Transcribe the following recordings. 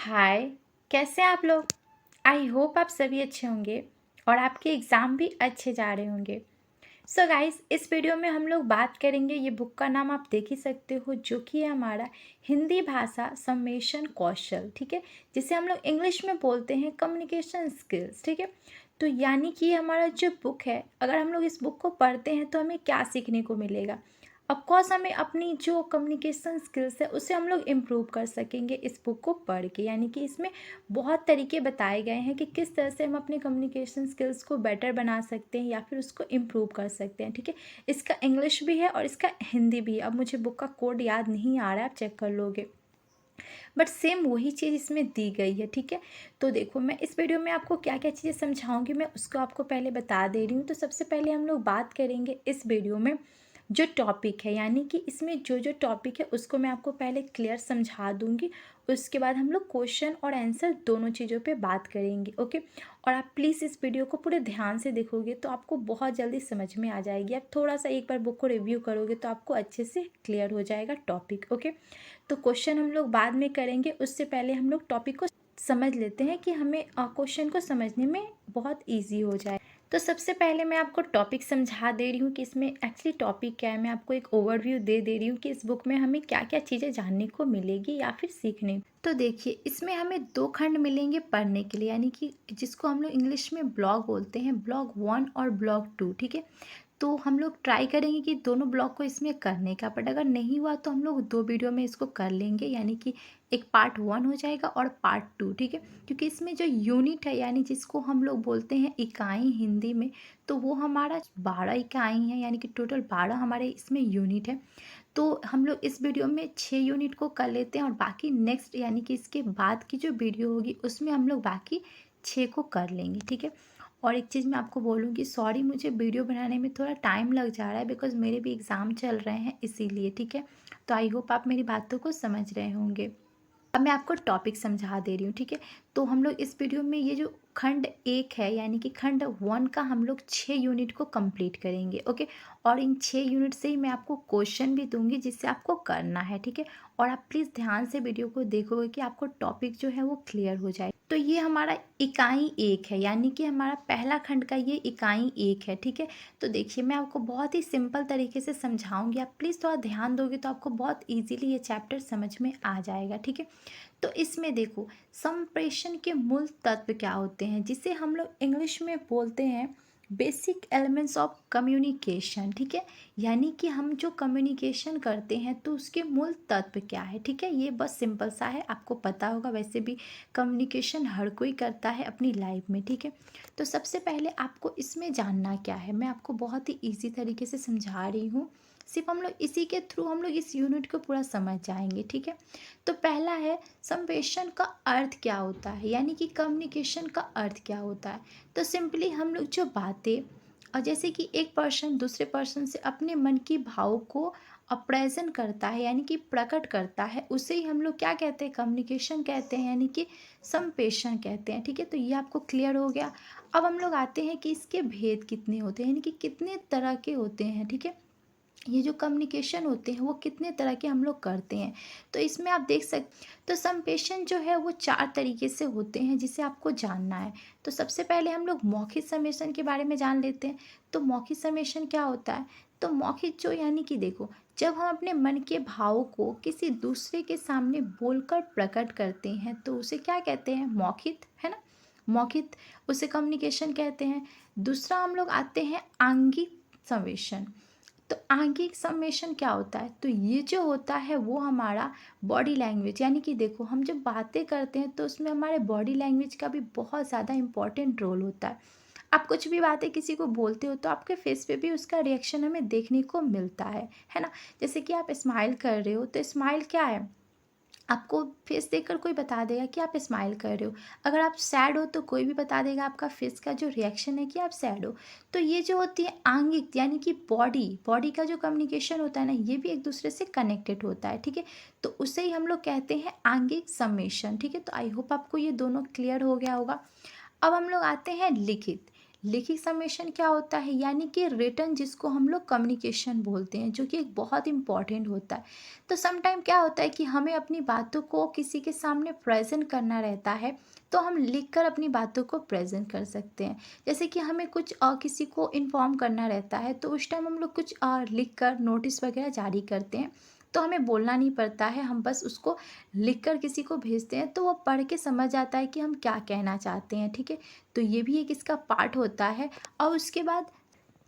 हाय। कैसे हैं आप लोग? आई होप आप सभी अच्छे होंगे और आपके एग्ज़ाम भी अच्छे जा रहे होंगे। सो गाइस, इस वीडियो में हम लोग बात करेंगे, ये बुक का नाम आप देख ही सकते हो, जो कि है हमारा हिंदी भाषा सम्मेशन कौशल, ठीक है, जिसे हम लोग इंग्लिश में बोलते हैं कम्युनिकेशन स्किल्स, ठीक है। तो यानी कि ये हमारा जो बुक है, अगर हम लोग इस बुक को पढ़ते हैं तो हमें क्या सीखने को मिलेगा? ऑफकोर्स हमें अपनी जो कम्युनिकेशन स्किल्स है उसे हम लोग इम्प्रूव कर सकेंगे इस बुक को पढ़ के। यानी कि इसमें बहुत तरीके बताए गए हैं कि किस तरह से हम अपने कम्युनिकेशन स्किल्स को बेटर बना सकते हैं या फिर उसको इम्प्रूव कर सकते हैं, ठीक है। इसका इंग्लिश भी है और इसका हिंदी भी है। अब मुझे बुक का कोड याद नहीं आ रहा है, आप चेक कर लोगे, बट सेम वही चीज़ इसमें दी गई है, ठीक है। तो देखो, मैं इस वीडियो में आपको क्या क्या चीज़ें समझाऊंगी, मैं उसको आपको पहले बता दे रही हूँ। तो सबसे पहले हम लोग बात करेंगे इस वीडियो में जो टॉपिक है, यानी कि इसमें जो जो टॉपिक है उसको मैं आपको पहले क्लियर समझा दूंगी। उसके बाद हम लोग क्वेश्चन और आंसर दोनों चीज़ों पे बात करेंगे, ओके। और आप प्लीज़ इस वीडियो को पूरे ध्यान से देखोगे तो आपको बहुत जल्दी समझ में आ जाएगी। आप थोड़ा सा एक बार बुक को रिव्यू करोगे तो आपको अच्छे से क्लियर हो जाएगा टॉपिक, ओके। तो क्वेश्चन हम लोग बाद में करेंगे, उससे पहले हम लोग टॉपिक को समझ लेते हैं कि हमें क्वेश्चन को समझने में बहुत इजी हो जाए। तो सबसे पहले मैं आपको टॉपिक समझा दे रही हूँ कि इसमें एक्चुअली टॉपिक क्या है। मैं आपको एक ओवरव्यू दे दे रही हूँ कि इस बुक में हमें क्या क्या चीज़ें जानने को मिलेगी या फिर सीखने। तो देखिए, इसमें हमें दो खंड मिलेंगे पढ़ने के लिए, यानी कि जिसको हम लोग इंग्लिश में ब्लॉग बोलते हैं, ब्लॉग 1 और ब्लॉग 2, ठीक है। तो हम लोग ट्राई करेंगे कि दोनों ब्लॉक को इसमें करने का, बट अगर नहीं हुआ तो हम लोग दो वीडियो में इसको कर लेंगे, यानी कि एक पार्ट 1 हो जाएगा और पार्ट 2, ठीक है। क्योंकि इसमें जो यूनिट है, यानी जिसको हम लोग बोलते हैं इकाई हिंदी में, तो वो हमारा 12 इकाई है, यानी कि टोटल 12 हमारे इसमें यूनिट है। तो हम लोग इस वीडियो में 6 यूनिट को कर लेते हैं और बाकी नेक्स्ट, यानी कि इसके बाद की जो वीडियो होगी उसमें हम लोग बाकी 6 को कर लेंगे, ठीक है। और एक चीज़ मैं आपको बोलूँगी, सॉरी, मुझे वीडियो बनाने में थोड़ा टाइम लग जा रहा है बिकॉज़ मेरे भी एग्ज़ाम चल रहे हैं इसीलिए, ठीक है। तो आई होप आप मेरी बातों को समझ रहे होंगे। अब मैं आपको टॉपिक समझा दे रही हूँ, ठीक है। तो हम लोग इस वीडियो में ये जो खंड 1 है, यानी कि खंड 1 का हम लोग 6 यूनिट को कंप्लीट करेंगे, ओके। और इन 6 यूनिट से ही मैं आपको क्वेश्चन भी दूंगी जिससे आपको करना है, ठीक है। और आप प्लीज़ ध्यान से वीडियो को देखोगे कि आपको टॉपिक जो है वो क्लियर हो जाए। तो ये हमारा इकाई 1 है, यानी कि हमारा पहला खंड का ये इकाई 1 है, ठीक है। तो देखिए, मैं आपको बहुत ही सिंपल तरीके से समझाऊंगी, आप प्लीज़ थोड़ा ध्यान दोगे तो आपको बहुत इजीली ये चैप्टर समझ में आ जाएगा, ठीक है। तो इसमें देखो, संप्रेषण के मूल तत्व क्या होते हैं, जिसे हम लोग इंग्लिश में बोलते हैं बेसिक एलिमेंट्स ऑफ कम्युनिकेशन, ठीक है। यानी कि हम जो कम्युनिकेशन करते हैं तो उसके मूल तत्व क्या है, ठीक है। ये बस सिंपल सा है, आपको पता होगा, वैसे भी कम्युनिकेशन हर कोई करता है अपनी लाइफ में, ठीक है। तो सबसे पहले आपको इसमें जानना क्या है, मैं आपको बहुत ही ईजी तरीके से समझा रही हूँ। सिर्फ हम लोग इसी के थ्रू हम लोग इस यूनिट को पूरा समझ जाएंगे, ठीक है। तो पहला है, संप्रेषण का अर्थ क्या होता है, यानी कि कम्युनिकेशन का अर्थ क्या होता है। तो सिंपली हम लोग जो बातें, और जैसे कि एक पर्सन दूसरे पर्सन से अपने मन की भाव को अप्रेजेंट करता है, यानी कि प्रकट करता है, उसे ही हम लोग क्या कहते हैं, कम्युनिकेशन कहते हैं, यानी कि संप्रेषण कहते हैं, ठीक है। तो ये आपको क्लियर हो गया। अब हम लोग आते हैं कि इसके भेद कितने होते हैं, यानी कि कितने तरह के होते हैं, ठीक है। ये जो कम्युनिकेशन होते हैं वो कितने तरह के हम लोग करते हैं। तो इसमें आप देख सकते, तो संप्रेषण जो है वो 4 तरीके से होते हैं जिसे आपको जानना है। तो सबसे पहले हम लोग मौखिक संप्रेषण के बारे में जान लेते हैं। तो मौखिक संप्रेषण क्या होता है? तो मौखिक जो, यानी कि देखो, जब हम अपने मन के भाव को किसी दूसरे के सामने बोलकर प्रकट करते हैं तो उसे क्या कहते हैं, मौखिक, है ना। मौखिक, उसे कम्युनिकेशन कहते हैं। दूसरा हम लोग आते हैं आंगिक संप्रेषण। तो आंगिक सम्मेशन क्या होता है? तो ये जो होता है वो हमारा बॉडी लैंग्वेज, यानी कि देखो, हम जब बातें करते हैं तो उसमें हमारे बॉडी लैंग्वेज का भी बहुत ज़्यादा इंपॉर्टेंट रोल होता है। आप कुछ भी बातें किसी को बोलते हो तो आपके फेस पे भी उसका रिएक्शन हमें देखने को मिलता है ना। जैसे कि आप स्माइल कर रहे हो तो स्माइल क्या है, आपको फेस देखकर कोई बता देगा कि आप स्माइल कर रहे हो। अगर आप सैड हो तो कोई भी बता देगा, आपका फेस का जो रिएक्शन है, कि आप सैड हो। तो ये जो होती है आंगिक, यानी कि बॉडी बॉडी का जो कम्युनिकेशन होता है ना, ये भी एक दूसरे से कनेक्टेड होता है, ठीक है। तो उसे ही हम लोग कहते हैं आंगिक सम्मेशन, ठीक है। तो आई होप आपको ये दोनों क्लियर हो गया होगा। अब हम लोग आते हैं लिखित। लिखित सम्मेशन क्या होता है, यानी कि रिटर्न जिसको हम लोग कम्युनिकेशन बोलते हैं, जो कि एक बहुत इम्पॉर्टेंट होता है। तो सम टाइम क्या होता है कि हमें अपनी बातों को किसी के सामने प्रेजेंट करना रहता है, तो हम लिखकर अपनी बातों को प्रेजेंट कर सकते हैं। जैसे कि हमें कुछ किसी को इन्फॉर्म करना रहता है, तो उस टाइम हम लोग कुछ लिख कर नोटिस वगैरह जारी करते हैं। तो हमें बोलना नहीं पड़ता है, हम बस उसको लिख कर किसी को भेजते हैं, तो वो पढ़ के समझ आता है कि हम क्या कहना चाहते हैं, ठीक है। तो ये भी एक इसका पार्ट होता है। और उसके बाद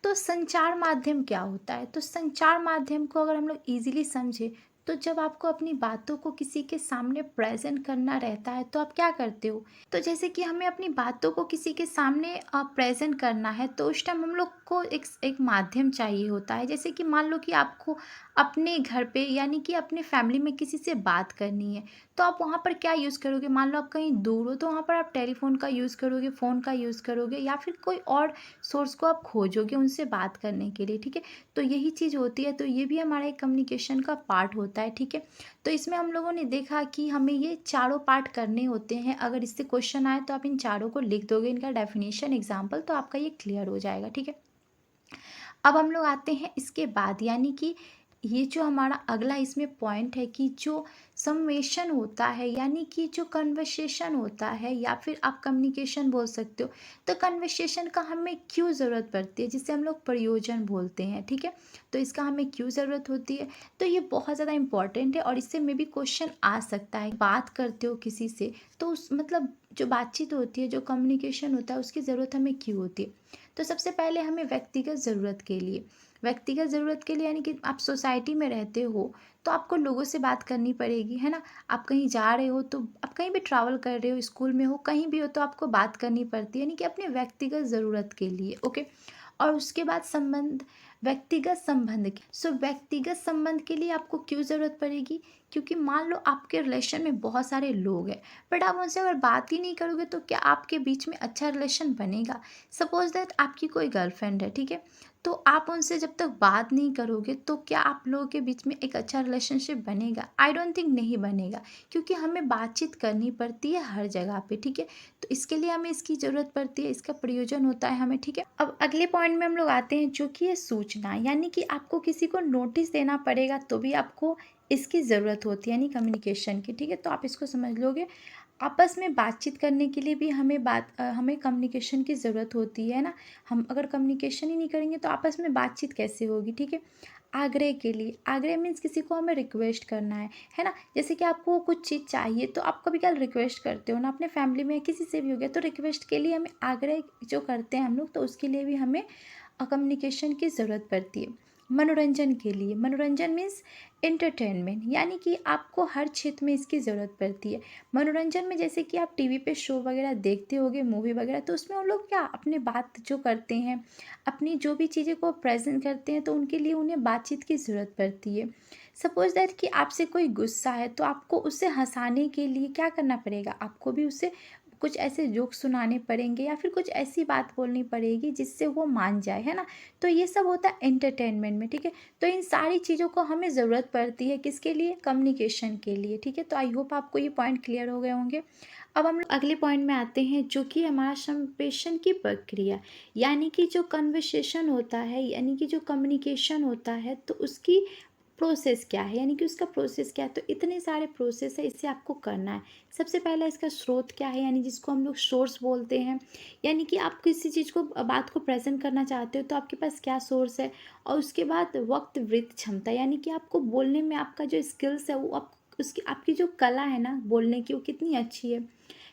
तो संचार माध्यम क्या होता है? तो संचार माध्यम को अगर हम लोग ईज़िली समझें, तो जब आपको अपनी बातों को किसी के सामने प्रेज़ेंट करना रहता है, तो आप क्या करते हो? तो जैसे कि हमें अपनी बातों को किसी के सामने प्रेज़ेंट करना है, तो उस टाइम हम लोग को एक माध्यम चाहिए होता है। जैसे कि मान लो कि आपको अपने घर पे, यानी कि अपने फैमिली में किसी से बात करनी है, तो आप वहाँ पर क्या यूज़ करोगे? मान लो आप कहीं दूर हो, तो वहाँ पर आप टेलीफ़ोन का यूज़ करोगे, फ़ोन का यूज़ करोगे, या फिर कोई और सोर्स को आप खोजोगे उनसे बात करने के लिए, ठीक है। तो यही चीज़ होती है, तो ये भी हमारा एक कम्युनिकेशन का पार्ट होता है, ठीक है। तो इसमें हम लोगों ने देखा कि हमें ये चारों पार्ट करने होते हैं। अगर इससे क्वेश्चन आए तो आप इन चारों को लिख दोगे, इनका डेफिनेशन एग्जाम्पल, तो आपका ये क्लियर हो जाएगा, ठीक है। अब हम लोग आते हैं इसके बाद, यानी कि ये जो हमारा अगला इसमें पॉइंट है कि जो सम्मेशन होता है, यानी कि जो कन्वर्सेशन होता है, या फिर आप कम्युनिकेशन बोल सकते हो। तो कन्वर्सेशन का हमें क्यों ज़रूरत पड़ती है, जिसे हम लोग प्रयोजन बोलते हैं, ठीक है। तो इसका हमें क्यों ज़रूरत होती है, तो ये बहुत ज़्यादा इंपॉर्टेंट है, और इससे में भी क्वेश्चन आ सकता है। बात करते हो किसी से, तो उस मतलब जो बातचीत होती है, जो कम्युनिकेशन होता है, उसकी ज़रूरत हमें क्यों होती है? तो सबसे पहले हमें व्यक्तिगत ज़रूरत के लिए, व्यक्तिगत ज़रूरत के लिए, यानी कि आप सोसाइटी में रहते हो, तो आपको लोगों से बात करनी पड़ेगी, है ना। आप कहीं जा रहे हो, तो आप कहीं भी ट्रैवल कर रहे हो, स्कूल में हो, कहीं भी हो, तो आपको बात करनी पड़ती है, यानी कि अपने व्यक्तिगत ज़रूरत के लिए, ओके। और उसके बाद संबंध, व्यक्तिगत संबंध सो व्यक्तिगत संबंध के लिए आपको क्यों ज़रूरत पड़ेगी? क्योंकि मान लो आपके रिलेशन में बहुत सारे लोग हैं, बट आप उनसे अगर बात ही नहीं करोगे, तो क्या आपके बीच में अच्छा रिलेशन बनेगा? सपोज दैट आपकी कोई गर्लफ्रेंड है, ठीक है। तो आप उनसे जब तक बात नहीं करोगे, तो क्या आप लोगों के बीच में एक अच्छा रिलेशनशिप बनेगा? आई डोंट थिंक नहीं बनेगा, क्योंकि हमें बातचीत करनी पड़ती है हर जगह पे, ठीक है। तो इसके लिए हमें इसकी ज़रूरत पड़ती है, इसका प्रयोजन होता है हमें, ठीक है। अब अगले पॉइंट में हम लोग आते हैं, जो कि है सूचना, यानी कि आपको किसी को नोटिस देना पड़ेगा, तो भी आपको इसकी ज़रूरत होती है, यानी कम्युनिकेशन की, ठीक है। तो आप इसको समझ लोगे। आपस में बातचीत करने के लिए भी हमें कम्युनिकेशन की ज़रूरत होती है ना। हम अगर कम्युनिकेशन ही नहीं करेंगे, तो आपस में बातचीत कैसे होगी, ठीक है। आग्रह के लिए, आग्रह मीन्स किसी को हमें रिक्वेस्ट करना है ना। जैसे कि आपको कुछ चीज़ चाहिए, तो आप कभी कल रिक्वेस्ट करते हो ना, अपने फैमिली में किसी से भी हो गया, तो रिक्वेस्ट के लिए हमें आग्रह जो करते हैं हम लोग, तो उसके लिए भी हमें कम्युनिकेशन की ज़रूरत पड़ती है। मनोरंजन के लिए, मनोरंजन मीन्स एंटरटेनमेंट, यानी कि आपको हर क्षेत्र में इसकी ज़रूरत पड़ती है। मनोरंजन में जैसे कि आप टीवी पे शो वगैरह देखते होगे, मूवी वगैरह, तो उसमें हम लोग क्या अपने बात जो करते हैं, अपनी जो भी चीज़ें को प्रेजेंट करते हैं, तो उनके लिए उन्हें बातचीत की ज़रूरत पड़ती है। सपोज दैट कि आपसे कोई गुस्सा है, तो आपको उसे हंसाने के लिए क्या करना पड़ेगा? आपको भी उसे कुछ ऐसे जोक सुनाने पड़ेंगे, या फिर कुछ ऐसी बात बोलनी पड़ेगी जिससे वो मान जाए, है ना। तो ये सब होता है एंटरटेनमेंट में, ठीक है। तो इन सारी चीज़ों को हमें ज़रूरत पड़ती है, किसके लिए? कम्युनिकेशन के लिए, ठीक है। तो आई होप आपको ये पॉइंट क्लियर हो गए होंगे। अब हम लोग अगले पॉइंट में आते हैं, जो कि हमारा संप्रेषण की प्रक्रिया, यानी कि जो कन्वर्सेशन होता है, यानी कि जो कम्युनिकेशन होता है, तो उसकी प्रोसेस क्या है, यानी कि उसका प्रोसेस क्या है। तो इतने सारे प्रोसेस है, इससे आपको करना है। सबसे पहला इसका स्रोत क्या है, यानी जिसको हम लोग सोर्स बोलते हैं, यानी कि आप किसी चीज़ को, बात को प्रेजेंट करना चाहते हो, तो आपके पास क्या सोर्स है। और उसके बाद वक्त वृत्त क्षमता, यानी कि आपको बोलने में आपका जो स्किल्स है, वो आप उसकी आपकी जो कला है ना बोलने की, वो कितनी अच्छी है।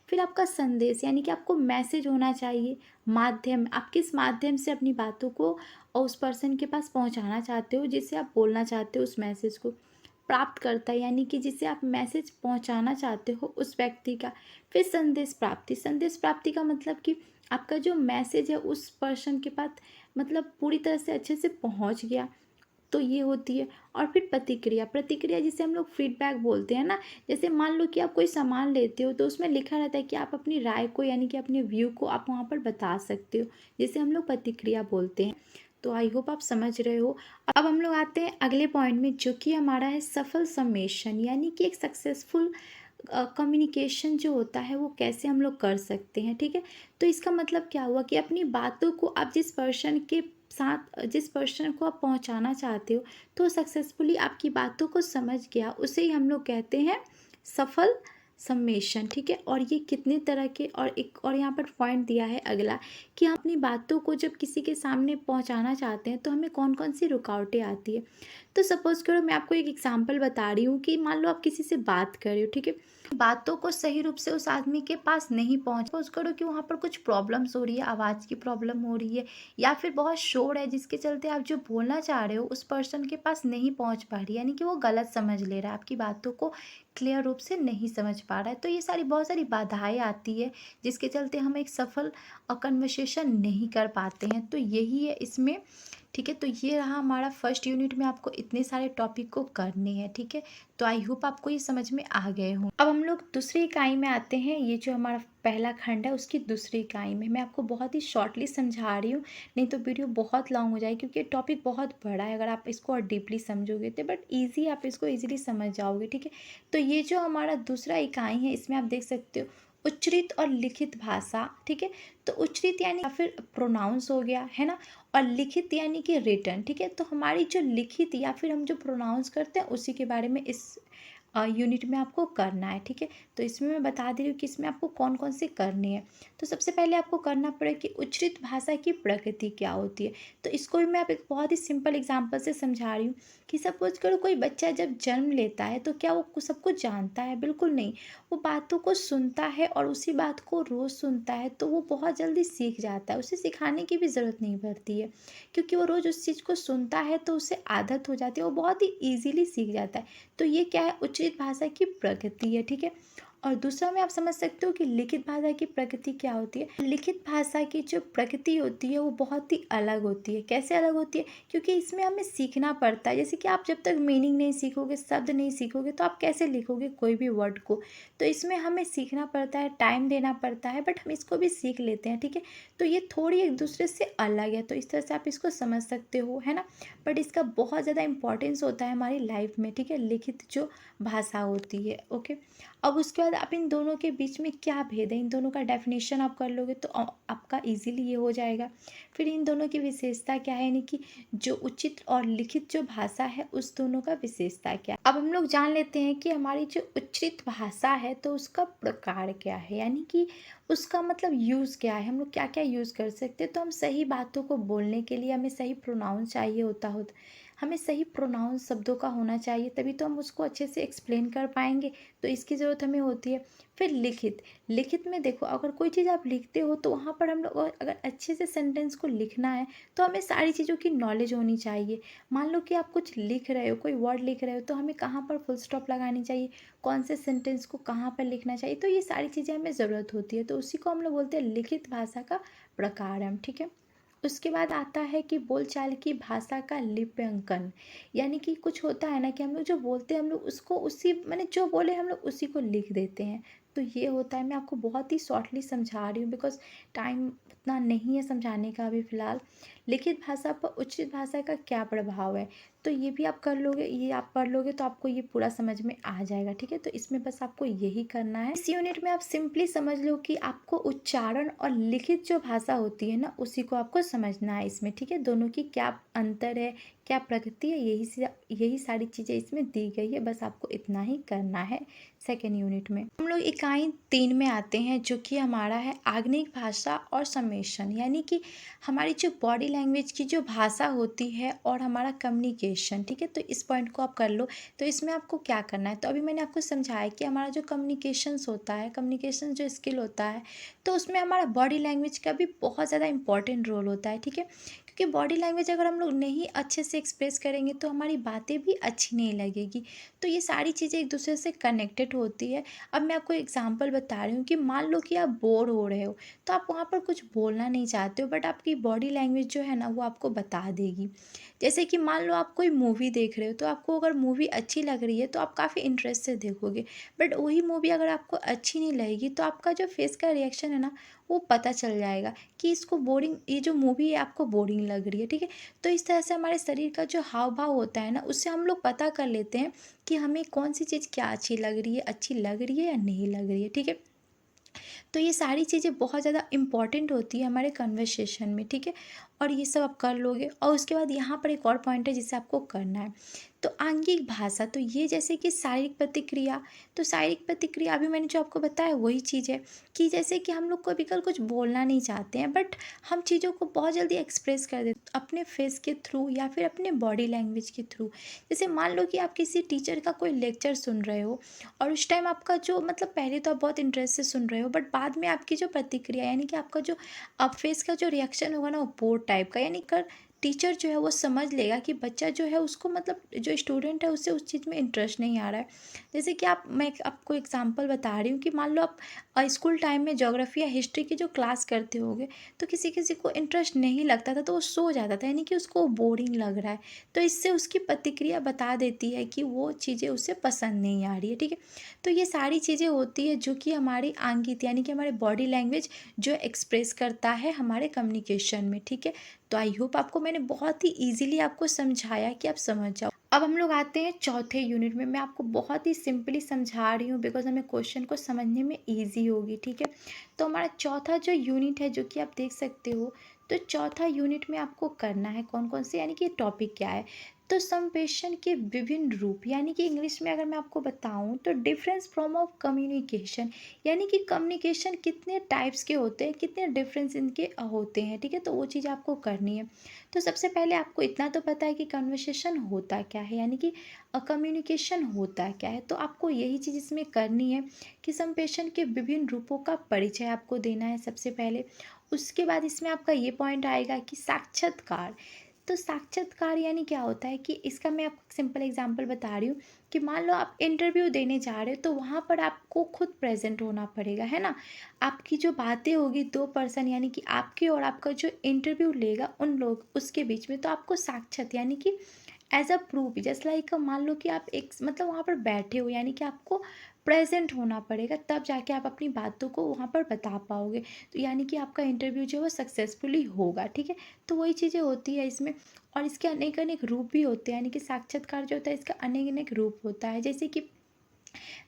फिर आपका संदेश, यानी कि आपको मैसेज होना चाहिए। माध्यम, आप किस माध्यम से अपनी बातों को और उस पर्सन के पास पहुंचाना चाहते हो, जिससे आप बोलना चाहते हो उस मैसेज को। प्राप्त करता है, यानी कि जिसे आप मैसेज पहुंचाना चाहते हो उस व्यक्ति का। फिर संदेश प्राप्ति, संदेश प्राप्ति का मतलब कि आपका जो मैसेज है उस पर्सन के पास मतलब पूरी तरह से अच्छे से पहुंच गया, तो ये होती है। और फिर प्रतिक्रिया, प्रतिक्रिया जिसे हम लोग फीडबैक बोलते हैं ना। जैसे मान लो कि आप कोई सामान लेते हो, तो उसमें लिखा रहता है कि आप अपनी राय को, यानी कि अपने व्यू को आप वहाँ पर बता सकते हो, जिसे हम लोग प्रतिक्रिया बोलते हैं। तो आई होप आप समझ रहे हो। अब हम लोग आते हैं अगले पॉइंट में, जो कि हमारा है सफल समेशन, यानी कि एक सक्सेसफुल कम्युनिकेशन जो होता है वो कैसे हम लोग कर सकते हैं, ठीक है। तो इसका मतलब क्या हुआ कि अपनी बातों को आप जिस पर्सन के साथ, जिस पर्सन को आप पहुंचाना चाहते हो, तो सक्सेसफुली आपकी बातों को समझ गया, उसे ही हम लोग कहते हैं सफल सम्मेशन, ठीक है। और ये कितने तरह के, और एक और यहाँ पर पॉइंट दिया है अगला, कि हम अपनी बातों को जब किसी के सामने पहुँचाना चाहते हैं तो हमें कौन कौन सी रुकावटें आती है। तो सपोज़ करो मैं आपको एक एग्जांपल बता रही हूँ कि मान लो आप किसी से बात कर रहे हो, ठीक है। बातों को सही रूप से उस आदमी के पास नहीं पहुँच, सपोज़ करो कि वहाँ पर कुछ प्रॉब्लम्स हो रही है, आवाज़ की प्रॉब्लम हो रही है, या फिर बहुत शोर है जिसके चलते आप जो बोलना चाह रहे हो उस पर्सन के पास नहीं पहुँच पा रही, यानी कि वो गलत समझ ले रहा है, आपकी बातों को क्लियर रूप से नहीं समझ पा रहा है। तो ये सारी बहुत सारी बाधाएँ आती है जिसके चलते हम एक सफल कन्वर्सेशन नहीं कर पाते हैं। तो यही है इसमें, ठीक है। तो ये रहा हमारा फर्स्ट यूनिट में आपको इतने सारे टॉपिक को करने हैं, ठीक है। तो आई होप आपको ये समझ में आ गए हों। अब हम लोग दूसरी इकाई में आते हैं। ये जो हमारा पहला खंड है उसकी दूसरी इकाई में मैं आपको बहुत ही शॉर्टली समझा रही हूँ, नहीं तो वीडियो बहुत लॉन्ग हो जाएगी, क्योंकि टॉपिक बहुत बड़ा है। अगर आप इसको और डीपली समझोगे तो बट ईजी, आप इसको ईजिली समझ जाओगे, ठीक है। तो ये जो हमारा दूसरा इकाई है इसमें आप देख सकते हो उच्चरित और लिखित भाषा, ठीक है। तो उच्चरित यानी या फिर प्रोनाउंस हो गया, है ना। और लिखित यानी कि रिटन, ठीक है। तो हमारी जो लिखित या फिर हम जो प्रोनाउंस करते हैं उसी के बारे में इस यूनिट में आपको करना है, ठीक है। तो इसमें मैं बता दे रही हूँ कि इसमें आपको कौन कौन से करने हैं। तो सबसे पहले आपको करना पड़ेगा कि उच्चरित भाषा की प्रकृति क्या होती है। तो इसको भी मैं आप एक बहुत ही सिंपल एग्जांपल से समझा रही हूँ कि सपोज करो कोई बच्चा जब जन्म लेता है तो क्या वो सब कुछ जानता है? बिल्कुल नहीं। वो बातों को सुनता है और उसी बात को रोज़ सुनता है, तो वो बहुत जल्दी सीख जाता है, उसे सिखाने की भी ज़रूरत नहीं पड़ती है, क्योंकि वो रोज़ उस चीज़ को सुनता है तो उसे आदत हो जाती है, वो बहुत ही ईजिली सीख जाता है। तो ये क्या है? उच्चरित भाषा की प्रकृति है, ठीक है। और दूसरा में आप समझ सकते हो कि लिखित भाषा की प्रकृति क्या होती है। लिखित भाषा की जो प्रकृति होती है वो बहुत ही अलग होती है। कैसे अलग होती है? क्योंकि इसमें हमें सीखना पड़ता है। जैसे कि आप जब तक मीनिंग नहीं सीखोगे, शब्द नहीं सीखोगे, तो आप कैसे लिखोगे कोई भी वर्ड को। तो इसमें हमें सीखना पड़ता है, टाइम देना पड़ता है, बट हम इसको भी सीख लेते हैं, ठीक है। तो ये थोड़ी एक दूसरे से अलग है, तो इस तरह से आप इसको समझ सकते हो, है ना। बट इसका बहुत ज़्यादा इंपॉर्टेंस होता है हमारी लाइफ में, ठीक है, लिखित जो भाषा होती है, ओके। अब उसके बाद आप इन दोनों के बीच में क्या भेद है, इन दोनों का डेफिनेशन आप कर लोगे तो आपका इजीली ये हो जाएगा। फिर इन दोनों की विशेषता क्या है, यानी कि जो उचित और लिखित जो भाषा है उस दोनों का विशेषता क्या है। अब हम लोग जान लेते हैं कि हमारी जो उच्चरित भाषा है तो उसका प्रकार क्या है, यानी कि उसका मतलब यूज़ क्या है, हम लोग क्या क्या यूज़ कर सकते हैं। तो हम सही बातों को बोलने के लिए हमें सही प्रोनाउंस चाहिए होता हमें सही प्रोनाउंस शब्दों का होना चाहिए, तभी तो हम उसको अच्छे से एक्सप्लेन कर पाएंगे। तो इसकी ज़रूरत हमें होती है। फिर लिखित, लिखित में देखो, अगर कोई चीज़ आप लिखते हो तो वहाँ पर हम लोग अगर अच्छे से सेंटेंस को लिखना है तो हमें सारी चीज़ों की नॉलेज होनी चाहिए। मान लो कि आप कुछ लिख रहे हो, कोई वर्ड लिख रहे हो, तो हमें कहाँ पर फुल स्टॉप लगानी चाहिए, कौन से सेंटेंस को कहाँ पर लिखना चाहिए, तो ये सारी चीज़ें हमें ज़रूरत होती है। तो उसी को हम लोग बोलते हैं लिखित भाषा का प्रकार हम, ठीक है। उसके बाद आता है कि बोलचाल की भाषा का लिप्यंकन, यानी कि कुछ होता है ना कि हम लोग जो बोलते हैं हम लोग उसको उसी मैंने जो बोले हम लोग उसी को लिख देते हैं। तो ये होता है, मैं आपको बहुत ही शॉर्टली समझा रही हूँ बिकॉज टाइम उतना नहीं है समझाने का अभी फ़िलहाल। लिखित भाषा पर उचित भाषा का क्या प्रभाव है, तो ये भी आप कर लोगे, ये आप पढ़ लोगे तो आपको ये पूरा समझ में आ जाएगा, ठीक है। तो इसमें बस आपको यही करना है। इस यूनिट में आप सिंपली समझ लो कि आपको उच्चारण और लिखित जो भाषा होती है ना उसी को आपको समझना है इसमें, ठीक है। दोनों की क्या अंतर है, क्या प्रकृति है, यही सारी चीज़ें इसमें दी गई है, बस आपको इतना ही करना है। सेकेंड यूनिट में हम लोग इकाई 3 में आते हैं, जो कि हमारा है आग्नेयिक भाषा और सम्मेशन, यानी कि हमारी जो बॉडी लैंग्वेज की जो भाषा होती है और हमारा कम्युनिकेशन, ठीक है। तो इस पॉइंट को आप कर लो। तो इसमें आपको क्या करना है, तो अभी मैंने आपको समझाया कि हमारा जो कम्युनिकेशंस होता है, कम्युनिकेशन जो स्किल होता है, तो उसमें हमारा बॉडी लैंग्वेज का भी बहुत ज़्यादा इंपॉर्टेंट रोल होता है, ठीक है। क्योंकि बॉडी लैंग्वेज अगर हम लोग नहीं अच्छे से एक्सप्रेस करेंगे तो हमारी बातें भी अच्छी नहीं लगेगी। तो ये सारी चीज़ें एक दूसरे से कनेक्टेड होती है। अब मैं आपको एग्जांपल बता रही हूँ कि मान लो कि आप बोर हो रहे हो, तो आप वहाँ पर कुछ बोलना नहीं चाहते हो, बट आपकी बॉडी लैंग्वेज जो है ना वो आपको बता देगी। जैसे कि मान लो आप कोई मूवी देख रहे हो, तो आपको अगर मूवी अच्छी लग रही है तो आप काफ़ी इंटरेस्ट से देखोगे। बट वही मूवी अगर आपको अच्छी नहीं लगेगी तो आपका जो फेस का रिएक्शन है ना वो पता चल जाएगा कि इसको बोरिंग, ये जो मूवी है आपको बोरिंग लग रही है, ठीक है। तो इस तरह से हमारे शरीर का जो हाव भाव होता है ना उससे हम लोग पता कर लेते हैं कि हमें कौन सी चीज़ क्या अच्छी लग रही है या नहीं लग रही है, ठीक है। तो ये सारी चीज़ें बहुत ज़्यादा इम्पॉर्टेंट होती है हमारे कन्वर्सेशन में, ठीक है। और ये सब आप कर लोगे, और उसके बाद यहाँ पर एक और पॉइंट है जिसे आपको करना है। तो आंगिक भाषा, तो ये जैसे कि शारीरिक प्रतिक्रिया, तो शारीरिक प्रतिक्रिया अभी मैंने जो आपको बताया वही चीज़ है कि जैसे कि हम लोग कभी कभी कुछ बोलना नहीं चाहते हैं, बट हम चीज़ों को बहुत जल्दी एक्सप्रेस कर देते हैं अपने फेस के थ्रू या फिर अपने बॉडी लैंग्वेज के थ्रू। जैसे मान लो कि आप किसी टीचर का कोई लेक्चर सुन रहे हो, और उस टाइम आपका जो मतलब पहले तो आप बहुत इंटरेस्ट से सुन रहे हो, बट बाद में आपकी जो प्रतिक्रिया यानी कि आपका जो अब फेस का जो रिएक्शन होगा ना वो बोर टाइप का, यानी कर टीचर जो है वो समझ लेगा कि बच्चा जो है उसको मतलब जो स्टूडेंट है उससे उस चीज़ में इंटरेस्ट नहीं आ रहा है। जैसे कि मैं आपको एग्जांपल बता रही हूँ कि मान लो आप स्कूल टाइम में ज्योग्राफी या हिस्ट्री की जो क्लास करते होगे, तो किसी किसी को इंटरेस्ट नहीं लगता था तो वो सो जाता था, यानी कि उसको बोरिंग लग रहा है। तो इससे उसकी प्रतिक्रिया बता देती है कि वो चीज़ें उसे पसंद नहीं आ रही है, ठीक है। तो ये सारी चीज़ें होती है जो कि हमारी आंगित यानी कि हमारे बॉडी लैंग्वेज जो एक्सप्रेस करता है हमारे कम्युनिकेशन में, ठीक है। तो आई होप आपको मैंने बहुत ही ईजिली आपको समझाया कि आप समझ जाओ। अब हम लोग आते हैं चौथे यूनिट में। मैं आपको बहुत ही सिंपली समझा रही हूँ बिकॉज हमें क्वेश्चन को समझने में ईजी होगी, ठीक है। तो हमारा चौथा जो यूनिट है जो कि आप देख सकते हो, तो चौथा यूनिट में आपको करना है कौन कौन से, यानी कि टॉपिक क्या है। तो संप्रेषण के विभिन्न रूप, यानी कि इंग्लिश में अगर मैं आपको बताऊं तो डिफरेंस फ्रॉम ऑफ कम्युनिकेशन, यानी कि कम्युनिकेशन कितने टाइप्स के होते हैं, कितने डिफरेंस इनके होते हैं, ठीक है। तो वो चीज़ आपको करनी है। तो सबसे पहले आपको इतना तो पता है कि कन्वर्सेशन होता क्या है, यानी कि कम्युनिकेशन होता क्या है। तो आपको यही चीज़ इसमें करनी है कि संप्रेषण के विभिन्न रूपों का परिचय आपको देना है सबसे पहले। उसके बाद इसमें आपका ये पॉइंट आएगा कि साक्षात्कार। तो साक्षात्कार यानी क्या होता है कि इसका मैं आपको सिंपल एग्जांपल बता रही हूँ कि मान लो आप इंटरव्यू देने जा रहे हो, तो वहाँ पर आपको खुद प्रेजेंट होना पड़ेगा, है ना। आपकी जो बातें होगी दो पर्सन यानी कि आपके और आपका जो इंटरव्यू लेगा उन लोग उसके बीच में, तो आपको साक्षात यानी कि as a proof, just like मान लो कि आप एक मतलब वहाँ पर बैठे हो, यानी कि आपको प्रेजेंट होना पड़ेगा, तब जाके आप अपनी बातों को वहाँ पर बता पाओगे। तो यानी कि आपका इंटरव्यू जो है वो सक्सेसफुली होगा, ठीक है। तो वही चीज़ें होती है इसमें। और इसके अनेक अनेक रूप भी होते हैं, यानी कि साक्षात्कार जो होता है इसका अनेक अनेक रूप होता है। जैसे कि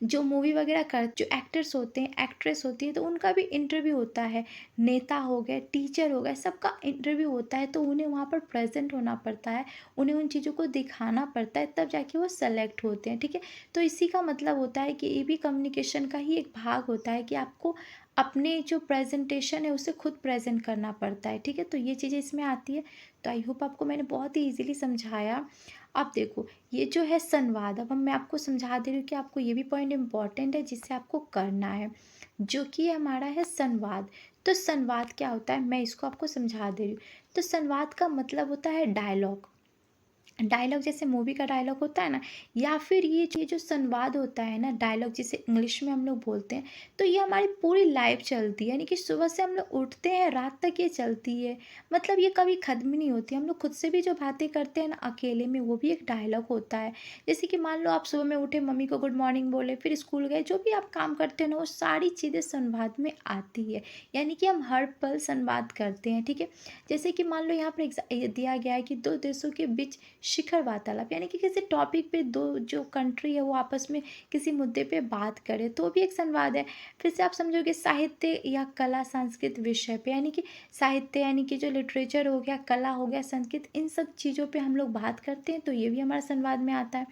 जो मूवी वगैरह कर जो एक्टर्स होते हैं, एक्ट्रेस होती है, तो उनका भी इंटरव्यू होता है। नेता हो गए, टीचर हो गए, सबका इंटरव्यू होता है, तो उन्हें वहाँ पर प्रेजेंट होना पड़ता है, उन्हें उन चीज़ों को दिखाना पड़ता है, तब जाके वो सेलेक्ट होते हैं, ठीक है। तो इसी का मतलब होता है कि ये भी कम्युनिकेशन का ही एक भाग होता है कि आपको अपने जो प्रेजेंटेशन है उसे खुद प्रेजेंट करना पड़ता है, ठीक है। तो ये चीज़ें इसमें आती है। तो आई होप आपको मैंने बहुत ही ईजिली समझाया। अब देखो, ये जो है संवाद, अब मैं आपको समझा दे रही हूँ कि आपको ये भी पॉइंट इम्पॉर्टेंट है जिससे आपको करना है, जो कि हमारा है संवाद। तो संवाद क्या होता है मैं इसको आपको समझा दे रही हूँ। तो संवाद का मतलब होता है डायलॉग। डायलॉग जैसे मूवी का डायलॉग होता है ना, या फिर ये जो संवाद होता है ना, डायलॉग जिसे इंग्लिश में हम लोग बोलते हैं, तो ये हमारी पूरी लाइफ चलती है, यानी कि सुबह से हम लोग उठते हैं रात तक ये चलती है। मतलब ये कभी ख़त्म नहीं होती। हम लोग खुद से भी जो बातें करते हैं ना अकेले में, वो भी एक डायलॉग होता है। जैसे कि मान लो आप सुबह में उठे, मम्मी को गुड मॉर्निंग बोले, फिर स्कूल गए, जो भी आप काम करते हैं ना वो सारी चीज़ें संवाद में आती है, यानी कि हम हर पल संवाद करते हैं, ठीक है। जैसे कि मान लो यहाँ पर ये दिया गया है कि दो देशों के बीच शिखर वार्तालाप, यानी कि किसी टॉपिक पे दो जो कंट्री है वो आपस में किसी मुद्दे पे बात करे, तो भी एक संवाद है। फिर से आप समझोगे साहित्य या कला संस्कृत विषय पे, यानी कि साहित्य यानी कि जो लिटरेचर हो गया, कला हो गया, संस्कृत, इन सब चीज़ों पे हम लोग बात करते हैं, तो ये भी हमारा संवाद में आता है।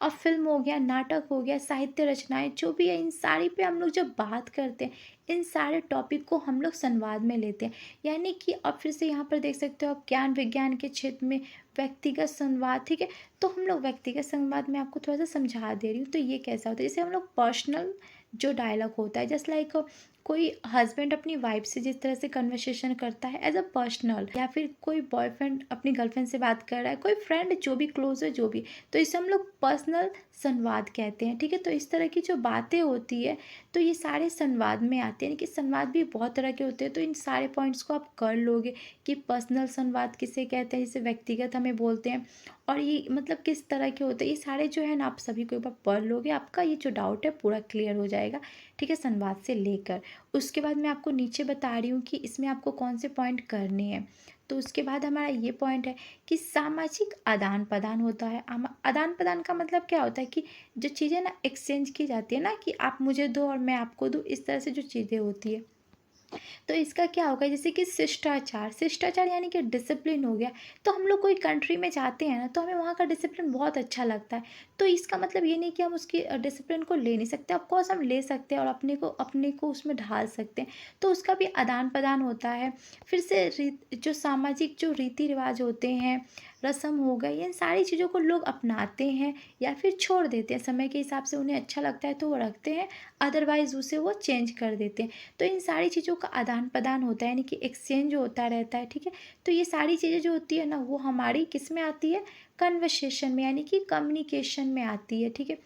अब फिल्म हो गया, नाटक हो गया, साहित्य रचनाएं जो भी है, इन सारी पे हम लोग जब बात करते हैं, इन सारे टॉपिक को हम लोग संवाद में लेते हैं। यानी कि अब फिर से यहाँ पर देख सकते हो आप, ज्ञान विज्ञान के क्षेत्र में व्यक्तिगत संवाद, ठीक है। तो हम लोग व्यक्तिगत संवाद में आपको थोड़ा सा समझा दे रही हूँ। तो ये कैसा होता है, जैसे हम लोग पर्सनल जो डायलॉग होता है, जस्ट लाइक कोई हस्बैंड अपनी वाइफ से जिस तरह से कन्वर्सेशन करता है एज अ पर्सनल, या फिर कोई बॉयफ्रेंड अपनी गर्लफ्रेंड से बात कर रहा है, कोई फ्रेंड जो भी क्लोज है जो भी, तो इसे हम लोग पर्सनल संवाद कहते हैं। ठीक है, तो इस तरह की जो बातें होती है तो ये सारे संवाद में आते हैं। कि संवाद भी बहुत तरह के होते हैं, तो इन सारे पॉइंट्स को आप कर लोगे कि पर्सनल संवाद किसे कहते हैं, जिसे व्यक्तिगत हमें बोलते हैं, और ये मतलब किस तरह के होते हैं, ये सारे जो है ना आप सभी को एक बार पढ़ लोगे, आपका ये जो डाउट है पूरा क्लियर हो जाएगा। ठीक है, संवाद से लेकर उसके बाद मैं आपको नीचे बता रही हूँ कि इसमें आपको कौन से पॉइंट करने हैं। तो उसके बाद हमारा ये पॉइंट है कि सामाजिक आदान प्रदान होता है। आदान प्रदान का मतलब क्या होता है कि जो चीज़ें ना एक्सचेंज की जाती है ना, कि आप मुझे दो और मैं आपको दूँ, इस तरह से जो चीज़ें होती है। तो इसका क्या होगा, जैसे कि शिष्टाचार, शिष्टाचार यानी कि डिसिप्लिन हो गया। तो हम लोग कोई कंट्री में जाते हैं ना, तो हमें वहाँ का डिसिप्लिन बहुत अच्छा लगता है। तो इसका मतलब ये नहीं कि हम उसकी डिसिप्लिन को ले नहीं सकते, ऑफकोर्स हम ले सकते हैं और अपने को उसमें ढाल सकते हैं। तो उसका भी आदान प्रदान होता है। फिर से जो सामाजिक जो रीति रिवाज होते हैं, रस्म हो गए, इन सारी चीज़ों को लोग अपनाते हैं या फिर छोड़ देते हैं। समय के हिसाब से उन्हें अच्छा लगता है तो वो रखते हैं, अदरवाइज उसे वो चेंज कर देते हैं। तो इन सारी चीज़ों का आदान प्रदान होता है, यानी कि एक्सचेंज होता रहता है। ठीक है, तो ये सारी चीज़ें जो होती है ना, वो हमारी किस में आती है, कन्वर्सेशन में, यानी कि कम्युनिकेशन में आती है। ठीक है,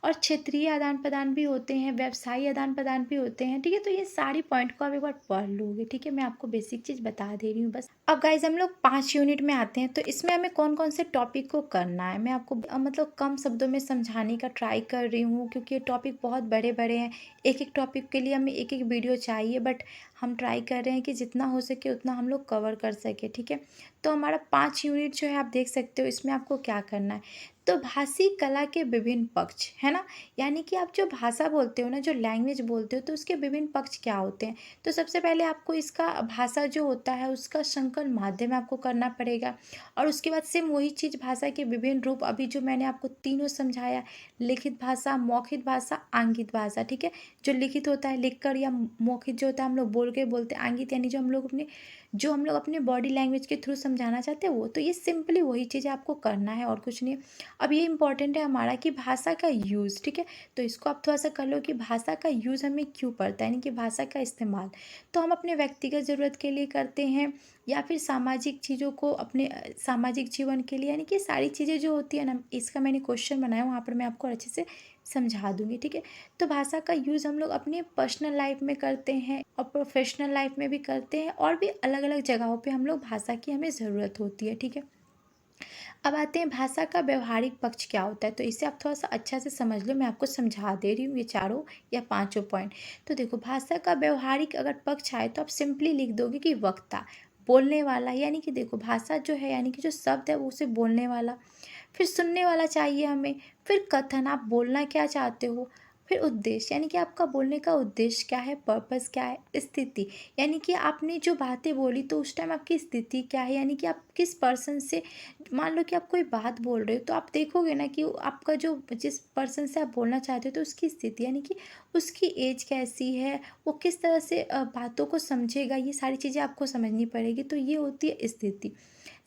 और क्षेत्रीय आदान प्रदान भी होते हैं, व्यवसायी आदान प्रदान भी होते हैं। ठीक है, तो ये सारी पॉइंट को आप एक बार पढ़ लोगे। ठीक है, मैं आपको बेसिक चीज़ बता दे रही हूँ बस। अब गाइज हम लोग 5 यूनिट में आते हैं, तो इसमें हमें कौन कौन से टॉपिक को करना है, मैं आपको मतलब कम शब्दों में समझाने का ट्राई कर रही हूँ, क्योंकि ये टॉपिक बहुत बड़े बड़े हैं। एक एक टॉपिक के लिए हमें एक एक वीडियो चाहिए, बट हम ट्राई कर रहे हैं कि जितना हो सके उतना हम लोग कवर कर सके। ठीक है, तो हमारा 5 यूनिट जो है आप देख सकते हो, इसमें आपको क्या करना है। तो भाषी कला के विभिन्न पक्ष है ना, यानी कि आप जो भाषा बोलते हो ना, जो लैंग्वेज बोलते हो, तो उसके विभिन्न पक्ष क्या होते हैं। तो सबसे पहले आपको इसका भाषा जो होता है उसका संकर माध्यम आपको करना पड़ेगा, और उसके बाद सेम वही चीज़ भाषा के विभिन्न रूप, अभी जो मैंने आपको तीनों समझाया, लिखित भाषा, मौखिक भाषा, आंगिक भाषा। ठीक है, जो लिखित होता है लिखकर, या मौखिक जो होता है हम लोग बोल के बोलते हैं, आंगिक यानी जो हम लोग अपने बॉडी लैंग्वेज के थ्रू समझाना चाहते हैं वो। तो ये सिंपली वही चीज़ें आपको करना है और कुछ नहीं है। अब ये इंपॉर्टेंट है हमारा कि भाषा का यूज़। ठीक है, तो इसको आप थोड़ा सा कर लो कि भाषा का यूज़ हमें क्यों पड़ता है, यानी कि भाषा का इस्तेमाल तो हम अपने व्यक्तिगत ज़रूरत के लिए करते हैं, या फिर सामाजिक चीज़ों को अपने सामाजिक जीवन के लिए, यानी कि सारी चीज़ें जो होती है ना, इसका मैंने क्वेश्चन बनाया, वहाँ पर मैं आपको अच्छे से समझा दूंगी। ठीक है, तो भाषा का यूज़ हम लोग अपने पर्सनल लाइफ में करते हैं और प्रोफेशनल लाइफ में भी करते हैं, और भी अलग अलग जगहों पे हम लोग भाषा की हमें ज़रूरत होती है। ठीक है, अब आते हैं भाषा का व्यवहारिक पक्ष क्या होता है। तो इसे आप थोड़ा सा अच्छा से समझ लो, मैं आपको समझा दे रही हूँ ये चारों या पांचों पॉइंट। तो देखो, भाषा का व्यवहारिक अगर पक्ष आए तो आप सिंपली लिख दोगे कि वक्ता, बोलने वाला, यानी कि देखो भाषा जो है, यानी कि जो शब्द है वो उसे बोलने वाला। फिर सुनने वाला चाहिए हमें। फिर कथन, आप बोलना क्या चाहते हो। फिर उद्देश्य, यानी कि आपका बोलने का उद्देश्य क्या है, पर्पस क्या है। स्थिति, यानी कि आपने जो बातें बोली तो उस टाइम आपकी स्थिति क्या है, यानी कि आप किस पर्सन से, मान लो कि आप कोई बात बोल रहे हो तो आप देखोगे ना कि आपका जो जिस पर्सन से आप बोलना चाहते हो तो उसकी स्थिति, यानी कि उसकी एज कैसी है, वो किस तरह से बातों को समझेगा, ये सारी चीज़ें आपको समझनी पड़ेगी। तो ये होती है स्थिति।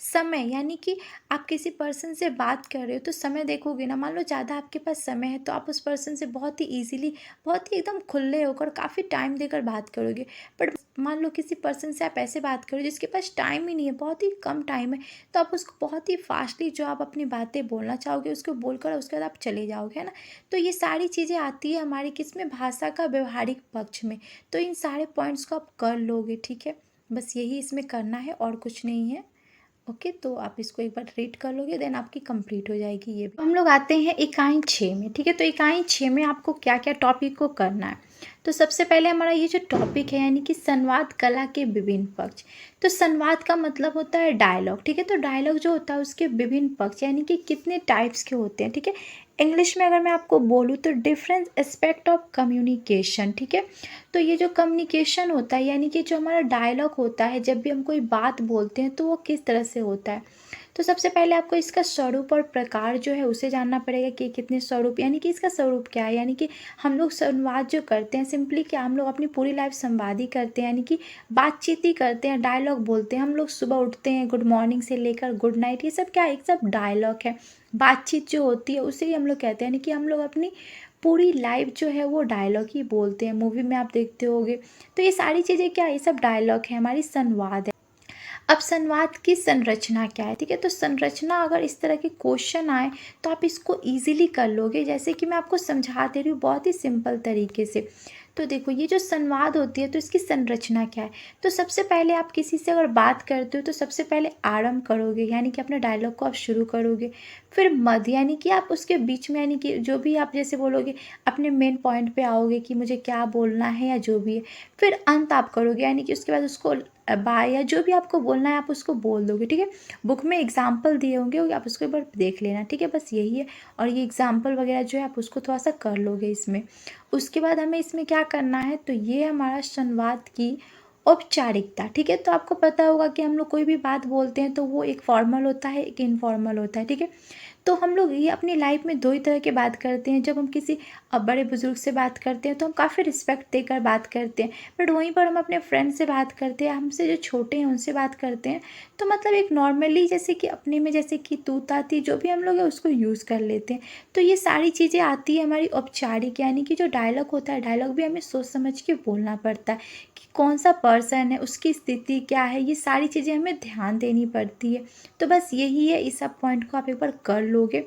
समय, यानी कि आप किसी पर्सन से बात कर रहे हो तो समय देखोगे ना, मान लो ज़्यादा आपके पास समय है तो आप उस पर्सन से बहुत ही ईजिली, बहुत ही एकदम खुले होकर काफ़ी टाइम देकर बात करोगे। बट मान लो किसी पर्सन से आप ऐसे बात करो जिसके पास टाइम ही नहीं है, बहुत ही कम टाइम है, तो आप उसको बहुत ही फास्टली जो आप अपनी बातें बोलना चाहोगे उसको बोलकर उसके बाद आप चले जाओगे, है ना। तो ये सारी चीज़ें आती है हमारी किस में, भाषा का व्यवहारिक पक्ष में। तो इन सारे पॉइंट्स को आप कर लोगे। ठीक है, बस यही इसमें करना है और कुछ नहीं है। ओके, तो आप इसको एक बार रीड कर लोगे, देन आपकी कंप्लीट हो जाएगी ये भी। तो हम लोग आते हैं इकाई 6 में। ठीक है, तो इकाई 6 में आपको क्या क्या टॉपिक को करना है। तो सबसे पहले हमारा ये जो टॉपिक है, यानी कि संवाद कला के विभिन्न पक्ष। तो संवाद का मतलब होता है डायलॉग। ठीक है, तो डायलॉग जो होता है उसके विभिन्न पक्ष, यानी कि कितने टाइप्स के होते हैं। ठीक है, इंग्लिश में अगर मैं आपको बोलूँ तो डिफरेंट एस्पेक्ट ऑफ कम्युनिकेशन। ठीक है, तो ये जो कम्युनिकेशन होता है, यानी कि जो हमारा डायलॉग होता है, जब भी हम कोई बात बोलते हैं तो वो किस तरह से होता है। तो सबसे पहले आपको इसका स्वरूप और प्रकार जो है उसे जानना पड़ेगा कि कितने स्वरूप, यानी कि इसका स्वरूप क्या है। यानी कि हम लोग संवाद जो करते हैं, सिंपली क्या, हम लोग अपनी पूरी लाइफ संवाद ही करते हैं, यानी कि बातचीत ही करते हैं, डायलॉग बोलते हैं। हम लोग सुबह उठते हैं, गुड मॉर्निंग से लेकर गुड नाइट, ये सब क्या है, एक सब डायलॉग है। बातचीत जो होती है उसे ही हम लोग कहते हैं, यानी कि हम लोग अपनी पूरी लाइफ जो है वो डायलॉग ही बोलते हैं। मूवी में आप देखते होंगे तो ये सारी चीज़ें क्या है, ये सब डायलॉग है, हमारी संवाद है। अब संवाद की संरचना क्या है, ठीक है। तो संरचना अगर इस तरह के क्वेश्चन आए तो आप इसको इजीली कर लोगे। जैसे कि मैं आपको समझा दे रही हूँ बहुत ही सिंपल तरीके से। तो देखो ये जो संवाद होती है तो इसकी संरचना क्या है। तो सबसे पहले आप किसी से अगर बात करते हो तो सबसे पहले आरंभ करोगे, यानी कि अपने डायलॉग को आप शुरू करोगे। फिर मध्य, यानी कि आप उसके बीच में, यानी कि जो भी आप जैसे बोलोगे अपने मेन पॉइंट पे आओगे कि मुझे क्या बोलना है या जो भी है। फिर अंत आप करोगे, यानी कि उसके बाद उसको बाय या जो भी आपको बोलना है आप उसको बोल दोगे, ठीक है। बुक में एग्जाम्पल दिए होंगे, आप उसको एक बार देख लेना, ठीक है। बस यही है। और ये एग्जाम्पल वगैरह जो है आप उसको थोड़ा सा कर लोगे इसमें। उसके बाद हमें इसमें क्या करना है, तो ये हमारा संवाद की औपचारिकता, ठीक है। तो आपको पता होगा कि हम लोग कोई भी बात बोलते हैं तो वो एक फॉर्मल होता है, एक इनफॉर्मल होता है, ठीक है। तो हम लोग ये अपनी लाइफ में दो ही तरह की बात करते हैं। जब हम किसी बड़े बुजुर्ग से बात करते हैं तो हम काफ़ी रिस्पेक्ट देकर बात करते हैं, बट वहीं पर हम अपने फ्रेंड से बात करते हैं, हमसे जो छोटे हैं उनसे बात करते हैं तो मतलब एक नॉर्मली जैसे कि अपने में जैसे कि तू ताती जो भी हम लोग है उसको यूज़ कर लेते हैं। तो ये सारी चीज़ें आती है हमारी औपचारिक, यानी कि जो डायलॉग होता है, डायलॉग भी हमें सोच समझ के बोलना पड़ता है कि कौन सा पर्सन है, उसकी स्थिति क्या है, ये सारी चीज़ें हमें ध्यान देनी पड़ती है। तो बस यही है, इस सब पॉइंट को आप एक बार कर लोगे।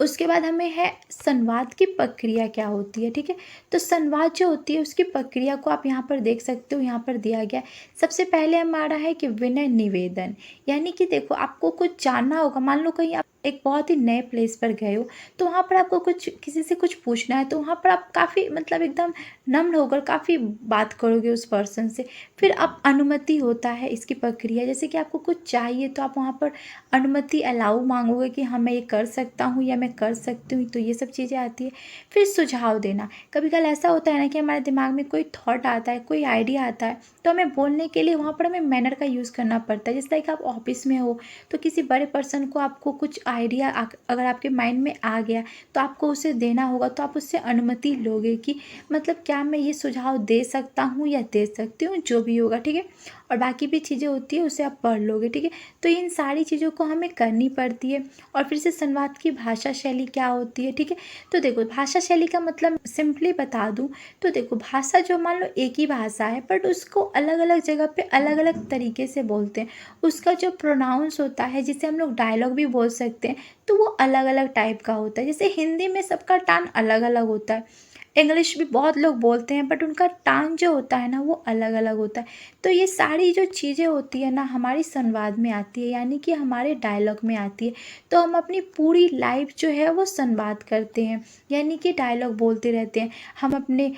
उसके बाद हमें है संवाद की प्रक्रिया क्या होती है, ठीक है। तो संवाद जो होती है उसकी प्रक्रिया को आप यहाँ पर देख सकते हो, यहाँ पर दिया गया है। सबसे पहले हमारा है कि विनय निवेदन, यानी कि देखो आपको कुछ जानना होगा। मान लो कहीं आप एक बहुत ही नए प्लेस पर गए हो तो वहाँ पर आपको कुछ किसी से कुछ पूछना है, तो वहाँ पर आप काफ़ी मतलब एकदम नम्र होकर काफ़ी बात करोगे उस पर्सन से। फिर आप अनुमति होता है इसकी प्रक्रिया, जैसे कि आपको कुछ चाहिए तो आप वहाँ पर अनुमति अलाउ मांगोगे कि हाँ मैं ये कर सकता हूँ या मैं कर सकती हूँ, तो ये सब चीज़ें आती है। फिर सुझाव देना, कभी कभी ऐसा होता है ना कि हमारे दिमाग में कोई थॉट आता है, कोई आइडिया आता है, तो हमें बोलने के लिए वहाँ पर हमें मैनर का यूज़ करना पड़ता है। जैसे लाइक आप ऑफिस में हो तो किसी बड़े पर्सन को आपको कुछ आइडिया अगर आपके माइंड में आ गया तो आपको उसे देना होगा, तो आप उससे अनुमति लोगे कि मतलब क्या मैं ये सुझाव दे सकता हूँ या दे सकती हूँ, जो भी होगा, ठीक है। और बाकी भी चीज़ें होती है उसे आप पढ़ लोगे, ठीक है। तो इन सारी चीज़ों को हमें करनी पड़ती है। और फिर से संवाद की भाषा शैली क्या होती है, ठीक है। तो देखो भाषा शैली का मतलब सिंपली बता दूं तो देखो भाषा जो मान लो एक ही भाषा है बट उसको अलग अलग जगह पे अलग अलग तरीके से बोलते हैं। उसका जो प्रोनाउंस होता है, जिसे हम लोग डायलॉग भी बोल सकते हैं, तो वो अलग अलग टाइप का होता है। जैसे हिंदी में सबका टान अलग अलग होता है, इंग्लिश भी बहुत लोग बोलते हैं बट उनका टान जो होता है ना वो अलग अलग होता है। तो ये सारी जो चीज़ें होती है ना हमारी संवाद में आती है, यानी कि हमारे डायलॉग में आती है। तो हम अपनी पूरी लाइफ जो है वो संवाद करते हैं, यानी कि डायलॉग बोलते रहते हैं। हम अपने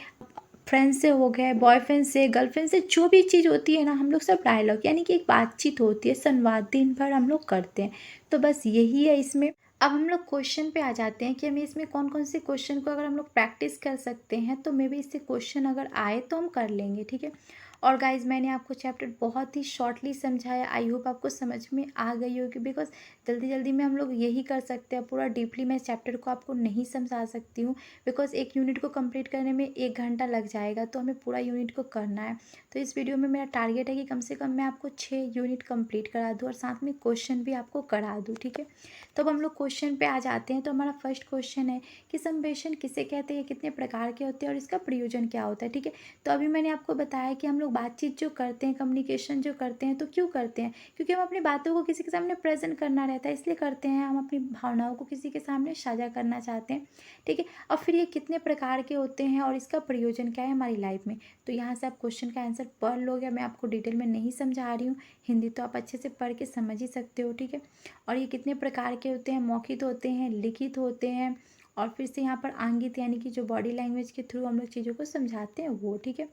फ्रेंड से हो गए, बॉयफ्रेंड से, गर्लफ्रेंड से, जो भी चीज़ होती है ना हम लोग सब डायलॉग, यानी कि एक बातचीत होती है, संवाद दिन भर हम लोग करते हैं। तो बस यही है इसमें। अब हम लोग क्वेश्चन पे आ जाते हैं कि हमें इसमें कौन कौन से क्वेश्चन को अगर हम लोग प्रैक्टिस कर सकते हैं तो मे बी इससे क्वेश्चन अगर आए तो हम कर लेंगे, ठीक है। और गाइज मैंने आपको चैप्टर बहुत ही शॉर्टली समझाया, आई होप आपको समझ में आ गई होगी, बिकॉज जल्दी जल्दी में हम लोग यही कर सकते हैं। पूरा डीपली मैं चैप्टर को आपको नहीं समझा सकती हूँ, बिकॉज एक यूनिट को कंप्लीट करने में 1 घंटा लग जाएगा, तो हमें पूरा यूनिट को करना है। तो इस वीडियो में मेरा टारगेट है कि कम से कम मैं आपको 6 यूनिट कंप्लीट करा दूँ और साथ में क्वेश्चन भी आपको करा दूँ, ठीक है। तो अब हम लोग क्वेश्चन पे आ जाते हैं। तो हमारा फर्स्ट क्वेश्चन है कि संप्रेषण किसे कहते हैं, कितने प्रकार के होते हैं और इसका प्रयोजन क्या होता है, ठीक है। तो अभी मैंने आपको बताया कि हम लोग बातचीत जो करते हैं, कम्युनिकेशन जो करते हैं, तो क्यों करते हैं, क्योंकि हम अपनी बातों को किसी के सामने प्रेजेंट करना रहता है, इसलिए करते हैं। हम अपनी भावनाओं को किसी के सामने साझा करना चाहते हैं, ठीक है। और फिर ये कितने प्रकार के होते हैं और इसका प्रयोजन क्या है हमारी लाइफ में। तो यहाँ से आप क्वेश्चन का आंसर पढ़ लोगे, मैं आपको डिटेल में नहीं समझा रही हूँ, हिंदी तो आप अच्छे से पढ़ के समझ ही सकते हो, ठीक है। और ये कितने प्रकार के होते हैं, मौखिक होते हैं, लिखित होते हैं, और फिर से यहाँ पर आंगित, यानी कि जो बॉडी लैंग्वेज के थ्रू हम लोग चीज़ों को समझाते हैं वो, ठीक है।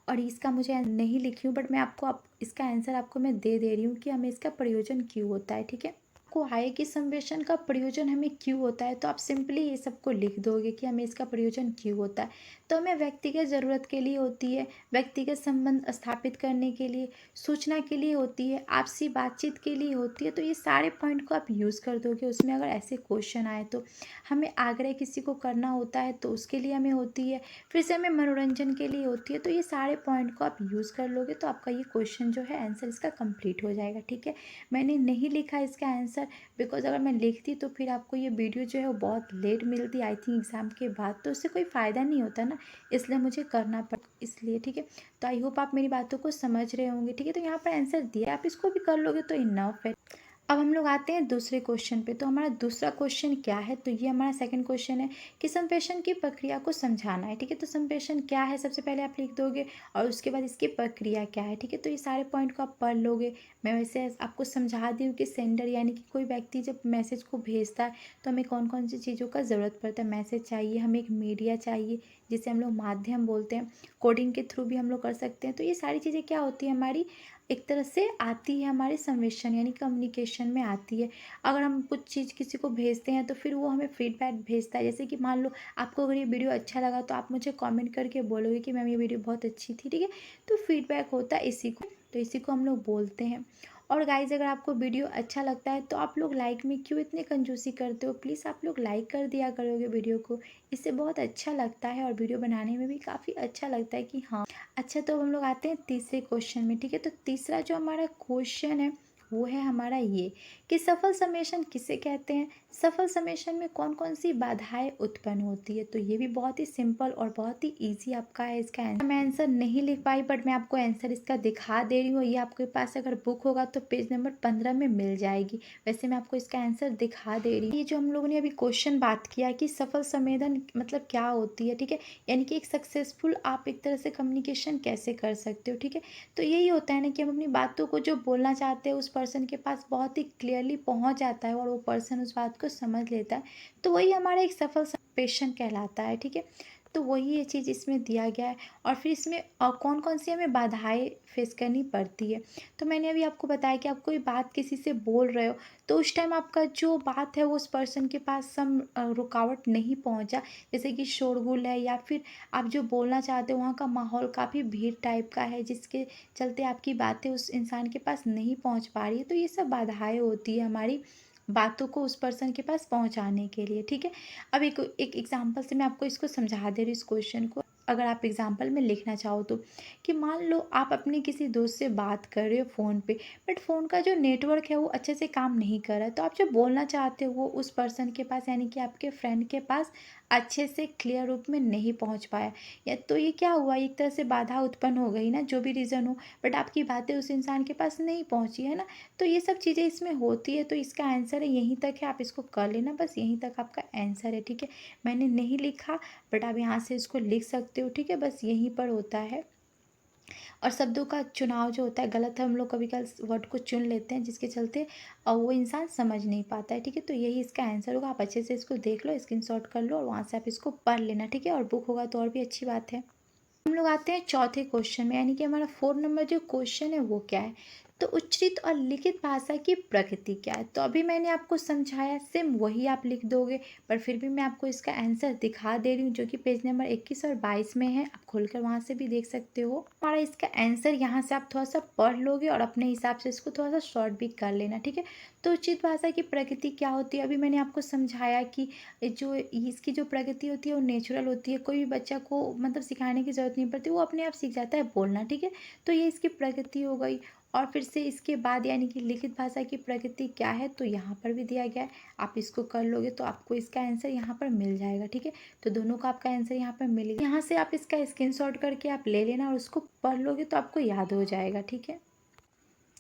और इसका मुझे नहीं लिखी हूँ बट मैं आपको इसका आंसर आपको मैं दे रही हूँ कि हमें इसका प्रयोजन क्यों होता है, ठीक है। को आय के संप्रेषण का प्रयोजन हमें क्यों होता है, तो आप सिंपली ये सबको लिख दोगे कि हमें इसका प्रयोजन क्यों होता है। तो हमें व्यक्तिगत ज़रूरत के लिए होती है, व्यक्तिगत संबंध स्थापित करने के लिए, सूचना के लिए होती है, आपसी बातचीत के लिए होती है। तो ये सारे पॉइंट को आप यूज़ कर दोगे उसमें अगर ऐसे क्वेश्चन आए तो। हमें आग्रह किसी को करना होता है तो उसके लिए हमें होती है, फिर से हमें मनोरंजन के लिए होती है। तो ये सारे पॉइंट को आप यूज़ कर लोगे तो आपका ये क्वेश्चन जो है आंसर इसका कंप्लीट हो जाएगा, ठीक है। मैंने नहीं लिखा इसका आंसर, बिकॉज़ अगर मैं लिखती तो फिर आपको ये वीडियो जो है वो बहुत लेट मिलती आई थिंक एग्ज़ाम के बाद, तो उससे कोई फ़ायदा नहीं होता ना, इसलिए मुझे करना पड़ा इसलिए, ठीक है। तो आई होप आप मेरी बातों को समझ रहे होंगे, ठीक है। तो यहाँ पर आंसर दिया, आप इसको भी कर लोगे तो इनफ है। अब हम लोग आते हैं दूसरे क्वेश्चन पे। तो हमारा दूसरा क्वेश्चन क्या है, तो ये हमारा सेकंड क्वेश्चन है कि संप्रेषण की प्रक्रिया को समझाना है, ठीक है। तो संप्रेषण क्या है सबसे पहले आप लिख दोगे और उसके बाद इसकी प्रक्रिया क्या है, ठीक है। तो ये सारे पॉइंट को आप पढ़ लोगे। मैं वैसे आपको समझा दी हूँ कि सेंडर यानी कि कोई व्यक्ति जब मैसेज को भेजता है तो हमें कौन कौन सी चीज़ों का ज़रूरत पड़ता है। मैसेज चाहिए, हमें एक मीडिया चाहिए जिसे हम लोग माध्यम बोलते हैं, कोडिंग के थ्रू भी हम लोग कर सकते हैं। तो ये सारी चीज़ें क्या होती है, हमारी एक तरह से आती है, हमारे संवेशन यानी कम्युनिकेशन में आती है। अगर हम कुछ चीज़ किसी को भेजते हैं तो फिर वो हमें फीडबैक भेजता है। जैसे कि मान लो आपको अगर ये वीडियो अच्छा लगा तो आप मुझे कमेंट करके बोलोगे कि मैम ये वीडियो बहुत अच्छी थी, ठीक है। तो फीडबैक होता है इसी को, तो इसी को हम लोग बोलते हैं। और गाइज अगर आपको वीडियो अच्छा लगता है तो आप लोग लाइक में क्यों इतने कंजूसी करते हो, प्लीज़ आप लोग लाइक कर दिया करोगे वीडियो को, इससे बहुत अच्छा लगता है और वीडियो बनाने में भी काफ़ी अच्छा लगता है कि हाँ। अच्छा, तो अब हम लोग आते हैं तीसरे क्वेश्चन में, ठीक है। तो तीसरा जो हमारा क्वेश्चन है वो है हमारा ये कि सफल समेशन किसे कहते हैं, सफल समेशन में कौन कौन सी बाधाएं उत्पन्न होती है। तो ये भी बहुत ही सिंपल और बहुत ही इजी आपका है इसका आंसर। मैं आंसर नहीं लिख पाई बट मैं आपको आंसर इसका दिखा दे रही हूँ। ये आपके पास अगर बुक होगा तो पेज नंबर 15 में मिल जाएगी। वैसे मैं आपको इसका आंसर दिखा दे रही हूँ। ये जो हम लोगों ने अभी क्वेश्चन बात किया कि सफल संवेदन मतलब क्या होती है, ठीक है। यानी कि एक सक्सेसफुल आप एक तरह से कम्युनिकेशन कैसे कर सकते हो, ठीक है। तो यही होता है ना कि हम अपनी बातों को जो बोलना चाहते हैं उस पर्सन के पास बहुत ही क्लियरली पहुंच जाता है और वो पर्सन उस बात को समझ लेता है। तो वही हमारा एक सफल संप्रेषण कहलाता है, ठीक है। तो वही ये चीज़ इसमें दिया गया है। और फिर इसमें कौन कौन सी हमें बाधाएं फेस करनी पड़ती है। तो मैंने अभी आपको बताया कि आप कोई बात किसी से बोल रहे हो तो उस टाइम आपका जो बात है वो उस पर्सन के पास सम रुकावट नहीं पहुंचा, जैसे कि शोरगुल है या फिर आप जो बोलना चाहते हो वहाँ का माहौल काफ़ी भीड़ टाइप का है जिसके चलते आपकी बातें उस इंसान के पास नहीं पहुँच पा रही है। तो ये सब बाधाएं होती है हमारी बातों को उस पर्सन के पास पहुँचाने के लिए, ठीक है। अब एक एग्जांपल से मैं आपको इसको समझा दे रही हूँ इस क्वेश्चन को, अगर आप एग्जांपल में लिखना चाहो तो। कि मान लो आप अपने किसी दोस्त से बात कर रहे हो फ़ोन पे, बट फ़ोन का जो नेटवर्क है वो अच्छे से काम नहीं कर रहा है। तो आप जो बोलना चाहते हो वो उस पर्सन के पास यानी कि आपके फ्रेंड के पास अच्छे से क्लियर रूप में नहीं पहुंच पाया। या तो ये क्या हुआ, एक तरह से बाधा उत्पन्न हो गई ना, जो भी रीज़न हो, बट आपकी बातें उस इंसान के पास नहीं पहुंची है ना। तो ये सब चीज़ें इसमें होती है। तो इसका आंसर है यहीं तक है, आप इसको कर लेना, बस यहीं तक आपका आंसर है, ठीक है। मैंने नहीं लिखा बट आप यहाँ से इसको लिख सकते हो, ठीक है। बस यहीं पर होता है। और शब्दों का चुनाव जो होता है गलत है, हम लोग कभी कभी वर्ड को चुन लेते हैं जिसके चलते वो इंसान समझ नहीं पाता है, ठीक है। तो यही इसका आंसर होगा। आप अच्छे से इसको देख लो, स्क्रीनशॉट कर लो और वहाँ से आप इसको पढ़ लेना, ठीक है। और बुक होगा तो और भी अच्छी बात है। हम लोग आते हैं चौथे क्वेश्चन में, यानी कि हमारा 4 नंबर जो क्वेश्चन है वो क्या है। तो उच्चरित और लिखित भाषा की प्रकृति क्या है। तो अभी मैंने आपको समझाया, सेम वही आप लिख दोगे, पर फिर भी मैं आपको इसका आंसर दिखा दे रही हूँ जो कि पेज नंबर 21 और 22 में है। आप खोलकर वहाँ से भी देख सकते हो। हमारा इसका आंसर यहाँ से आप थोड़ा सा पढ़ लोगे और अपने हिसाब से इसको थोड़ा सा शॉर्ट भी कर लेना, ठीक है। तो उचित भाषा की प्रकृति क्या होती है, अभी मैंने आपको समझाया कि जो इसकी जो प्रकृति होती है वो नेचुरल होती है। कोई भी बच्चा को मतलब सिखाने की ज़रूरत नहीं पड़ती, वो अपने आप सीख जाता है बोलना, ठीक है। तो ये इसकी प्रकृति हो गई। और फिर से इसके बाद यानी कि लिखित भाषा की प्रकृति क्या है, तो यहाँ पर भी दिया गया है। आप इसको कर लोगे तो आपको इसका आंसर यहाँ पर मिल जाएगा, ठीक है। तो दोनों का आपका आंसर यहाँ पर मिलेगा। यहाँ से आप इसका स्क्रीनशॉट करके आप ले लेना और उसको पढ़ लोगे तो आपको याद हो जाएगा, ठीक है।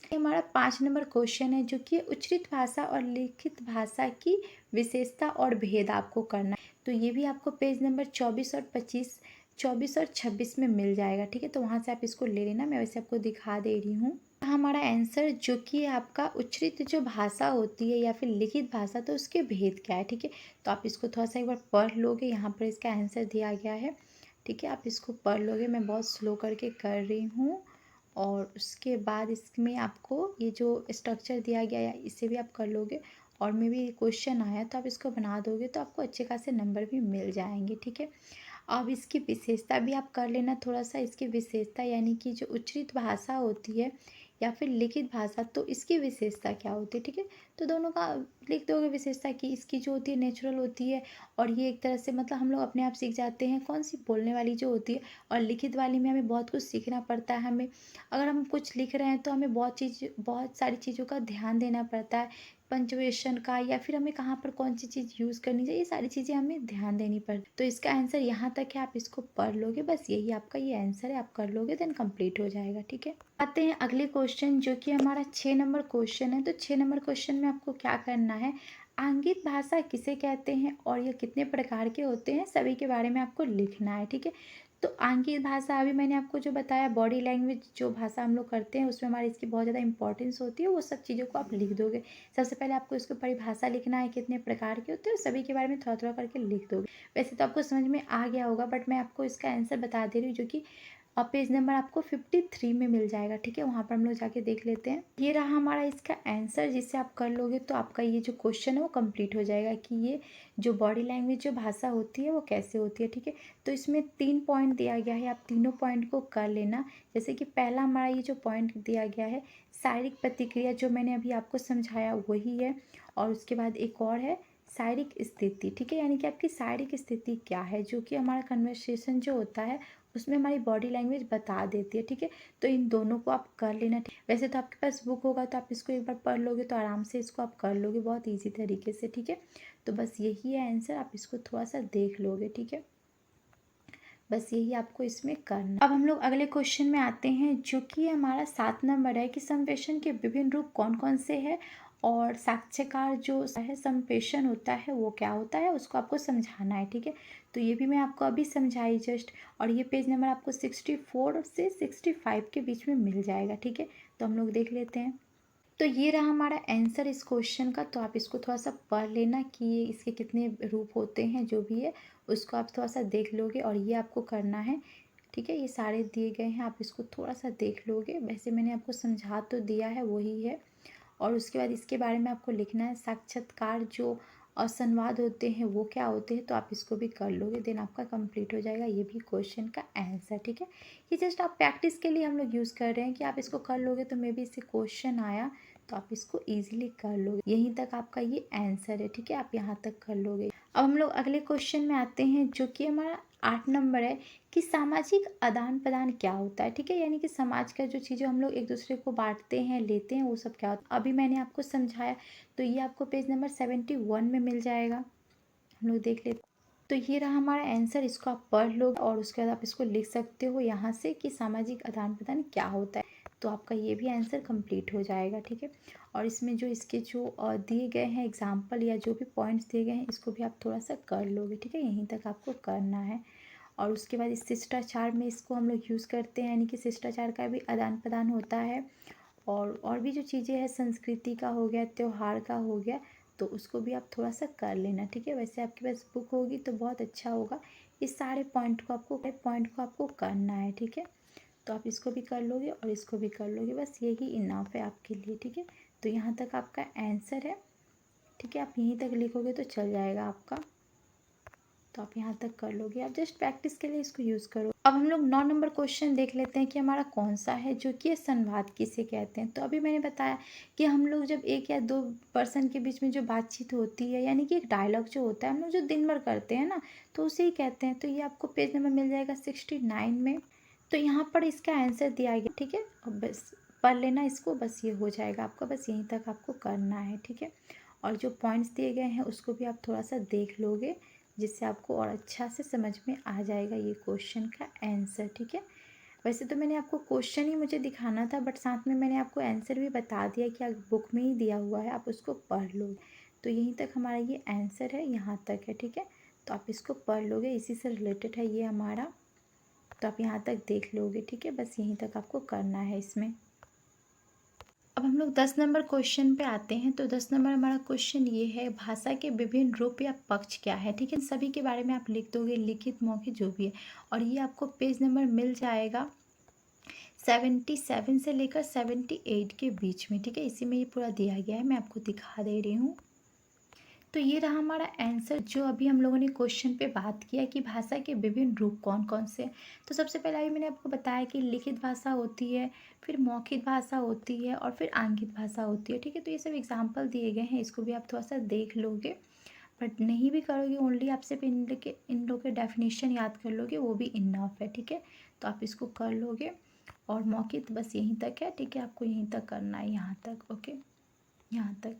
ये हमारा 5 नंबर क्वेश्चन है जो कि उच्चरित भाषा और लिखित भाषा की विशेषता और भेद आपको करना है। तो ये भी आपको पेज नंबर 24 और 26 में मिल जाएगा, ठीक है। तो वहाँ से आप इसको ले लेना, मैं वैसे आपको दिखा दे रही हूँ। हमारा आंसर जो कि आपका उच्चरित जो भाषा होती है या फिर लिखित भाषा, तो उसके भेद क्या है, ठीक है। तो आप इसको थोड़ा सा एक बार पढ़ लोगे, यहाँ पर इसका आंसर दिया गया है, ठीक है। आप इसको पढ़ लोगे, मैं बहुत स्लो करके कर रही हूँ। और उसके बाद इसमें आपको ये जो स्ट्रक्चर दिया गया है इसे भी आप कर लोगे। और में भी क्वेश्चन आया तो आप इसको बना दोगे तो आपको अच्छे खासे नंबर भी मिल जाएंगे, ठीक है। अब इसकी विशेषता भी आप कर लेना थोड़ा सा। इसकी विशेषता यानी कि जो उच्चरित भाषा होती है या फिर लिखित भाषा, तो इसकी विशेषता क्या होती है, ठीक है। तो दोनों का लिख दोगे विशेषता कि इसकी जो होती है नेचुरल होती है, और ये एक तरह से मतलब हम लोग अपने आप सीख जाते हैं कौन सी बोलने वाली जो होती है, और लिखित वाली में हमें बहुत कुछ सीखना पड़ता है। हमें अगर हम कुछ लिख रहे हैं तो हमें बहुत सारी चीज़ों का ध्यान देना पड़ता है, पंचुएशन का, या फिर हमें कहाँ पर कौन सी चीज़ यूज़ करनी चाहिए, ये सारी चीज़ें हमें ध्यान देनी पड़ती। तो इसका आंसर यहाँ तक है, आप इसको पढ़ लोगे, बस यही आपका ये आंसर है, आप कर लोगे देन कंप्लीट हो जाएगा। ठीक है, आते हैं अगले क्वेश्चन जो कि हमारा 6 नंबर क्वेश्चन है। तो 6 नंबर क्वेश्चन में आपको क्या करना है, आंगिक भाषा किसे कहते हैं और ये कितने प्रकार के होते हैं, सभी के बारे में आपको लिखना है। ठीक है, तो आंगिक भाषा अभी मैंने आपको जो बताया, बॉडी लैंग्वेज जो भाषा हम लोग करते हैं उसमें हमारी इसकी बहुत ज़्यादा इंपॉर्टेंस होती है, वो सब चीज़ों को आप लिख दोगे। सबसे पहले आपको इसको परिभाषा लिखना है, कितने प्रकार के होते हैं, सभी के बारे में थोड़ा थोड़ा करके लिख दोगे। वैसे तो आपको समझ में आ गया होगा, बट मैं आपको इसका आंसर बता दे रही हूँ, जो कि पेज नंबर आपको 53 में मिल जाएगा। ठीक है, वहाँ पर हम लोग जाके देख लेते हैं। ये रहा हमारा इसका आंसर, जिससे आप कर लोगे तो आपका ये जो क्वेश्चन है वो कंप्लीट हो जाएगा कि ये जो बॉडी लैंग्वेज जो भाषा होती है वो कैसे होती है। ठीक है, तो इसमें 3 पॉइंट दिया गया है, आप तीनों पॉइंट को कर लेना। जैसे कि पहला हमारा ये जो पॉइंट दिया गया है, शारीरिक प्रतिक्रिया, जो मैंने अभी आपको समझाया वही है। और उसके बाद एक और है शारीरिक स्थिति। ठीक है, यानी कि आपकी शारीरिक स्थिति क्या है, जो कि हमारा कन्वर्सेशन जो होता है उसमें हमारी बॉडी लैंग्वेज बता देती है। ठीक है, तो इन दोनों को आप कर लेना। वैसे तो आपके पास बुक होगा तो आप इसको एक बार पढ़ लोगे तो आराम से इसको आप कर लोगे बहुत ईजी तरीके से। ठीक है, तो बस यही है आंसर, आप इसको थोड़ा सा देख लोगे। ठीक है, बस यही आपको इसमें करना। अब हम लोग अगले क्वेश्चन में आते हैं, जो कि हमारा 7 नंबर है कि संप्रेषण के विभिन्न रूप कौन कौन से हैं, और साक्ष्यकार जो है संप्रेषण होता है वो क्या होता है, उसको आपको समझाना है। ठीक है, तो ये भी मैं आपको अभी समझाई जस्ट, और ये पेज नंबर आपको 64 से 65 के बीच में मिल जाएगा। ठीक है, तो हम लोग देख लेते हैं। तो ये रहा हमारा आंसर इस क्वेश्चन का, तो आप इसको थोड़ा सा पढ़ लेना कि ये इसके कितने रूप होते हैं, जो भी है उसको आप थोड़ा सा देख लोगे, और ये आपको करना है। ठीक है, ये सारे दिए गए हैं, आप इसको थोड़ा सा देख लोगे। वैसे मैंने आपको समझा तो दिया है, वही है। और उसके बाद इसके बारे में आपको लिखना है, साक्षात्कार जो असंवाद होते हैं वो क्या होते हैं, तो आप इसको भी कर लोगे देन आपका कंप्लीट हो जाएगा ये भी क्वेश्चन का आंसर। ठीक है, ये जस्ट आप प्रैक्टिस के लिए हम लोग यूज़ कर रहे हैं कि आप इसको कर लोगे तो मे बी इससे क्वेश्चन आया तो आप इसको ईजिली कर लोगे। यहीं तक आपका ये आंसर है। ठीक है, आप यहाँ तक कर लोगे। अब हम लोग अगले क्वेश्चन में आते हैं, जो कि हमारा 8 नंबर है कि सामाजिक आदान प्रदान क्या होता है। ठीक है, यानी कि समाज का जो चीज़ें हम लोग एक दूसरे को बांटते हैं, लेते हैं, वो सब क्या होता है, अभी मैंने आपको समझाया। तो ये आपको पेज नंबर 71 में मिल जाएगा, हम लोग देख लेते। तो ये रहा हमारा आंसर, इसको आप पढ़ लो और उसके बाद आप इसको लिख सकते हो यहाँ से कि सामाजिक आदान प्रदान क्या होता है, तो आपका ये भी आंसर कंप्लीट हो जाएगा। ठीक है, और इसमें जो इसके जो दिए गए हैं एग्जाम्पल या जो भी पॉइंट्स दिए गए हैं, इसको भी आप थोड़ा सा कर लोगे। ठीक है, यहीं तक आपको करना है। और उसके बाद इस शिष्टाचार में इसको हम लोग यूज़ करते हैं, यानी कि शिष्टाचार का भी आदान प्रदान होता है। और भी जो चीज़ें हैं, संस्कृति का हो गया, त्यौहार का हो गया, तो उसको भी आप थोड़ा सा कर लेना। ठीक है, वैसे आपके पास बुक होगी तो बहुत अच्छा होगा। इस सारे पॉइंट को आपको करना है। ठीक है, तो आप इसको भी कर लोगे और इसको भी कर लोगे, बस यही इनाफ है आपके लिए। ठीक है, तो यहाँ तक आपका आंसर है। ठीक है, आप यहीं तक लिखोगे तो चल जाएगा आपका, तो आप यहाँ तक कर लोगे। आप जस्ट प्रैक्टिस के लिए इसको यूज़ करो। अब हम लोग 9 नंबर क्वेश्चन देख लेते हैं कि हमारा कौन सा है, जो कि संवाद किसे कहते हैं। तो अभी मैंने बताया कि हम लोग जब एक या दो पर्सन के बीच में जो बातचीत होती है, यानी कि एक डायलॉग जो होता है हम लोग जो दिन भर करते हैं ना, तो उसे ही कहते हैं। तो ये आपको पेज नंबर मिल जाएगा 69 में। तो यहाँ पर इसका आंसर दिया गया। ठीक है, अब बस पढ़ लेना इसको, बस ये हो जाएगा आपका, बस यहीं तक आपको करना है। ठीक है, और जो पॉइंट्स दिए गए हैं उसको भी आप थोड़ा सा देख लोगे, जिससे आपको और अच्छा से समझ में आ जाएगा ये क्वेश्चन का आंसर। ठीक है, वैसे तो मैंने आपको क्वेश्चन ही मुझे दिखाना था, बट साथ में मैंने आपको आंसर भी बता दिया कि आप बुक में ही दिया हुआ है, आप उसको पढ़ लो। तो यहीं तक हमारा ये आंसर है, यहाँ तक है। ठीक है, तो आप इसको पढ़ लोगे, इसी से रिलेटेड है ये हमारा, तो आप यहाँ तक देख लोगे। ठीक है, बस यहीं तक आपको करना है इसमें। अब हम लोग 10 नंबर क्वेश्चन पे आते हैं। तो 10 नंबर हमारा क्वेश्चन ये है, भाषा के विभिन्न रूप या पक्ष क्या है। ठीक है, सभी के बारे में आप लिख दोगे, लिखित मौखिक जो भी है, और ये आपको पेज नंबर मिल जाएगा 77 से लेकर 78 के बीच में। ठीक है, इसी में ये पूरा दिया गया है, मैं आपको दिखा दे रही हूँ। तो ये रहा हमारा आंसर जो अभी हम लोगों ने क्वेश्चन पे बात किया कि भाषा के विभिन्न रूप कौन कौन से हैं। तो सबसे पहले अभी मैंने आपको बताया कि लिखित भाषा होती है, फिर मौखिक भाषा होती है और फिर आंकित भाषा होती है। ठीक है, तो ये सब एग्जाम्पल दिए गए हैं, इसको भी आप थोड़ा सा देख लोगे। बट नहीं भी करोगे, ओनली आप सिर्फ इन लोग के डेफिनेशन याद कर लोगे, वो भी इनफ है। ठीक है, तो आप इसको कर लोगे। और मौखिक बस यहीं तक है। ठीक है, आपको यहीं तक करना है, यहाँ तक। ओके, यहाँ तक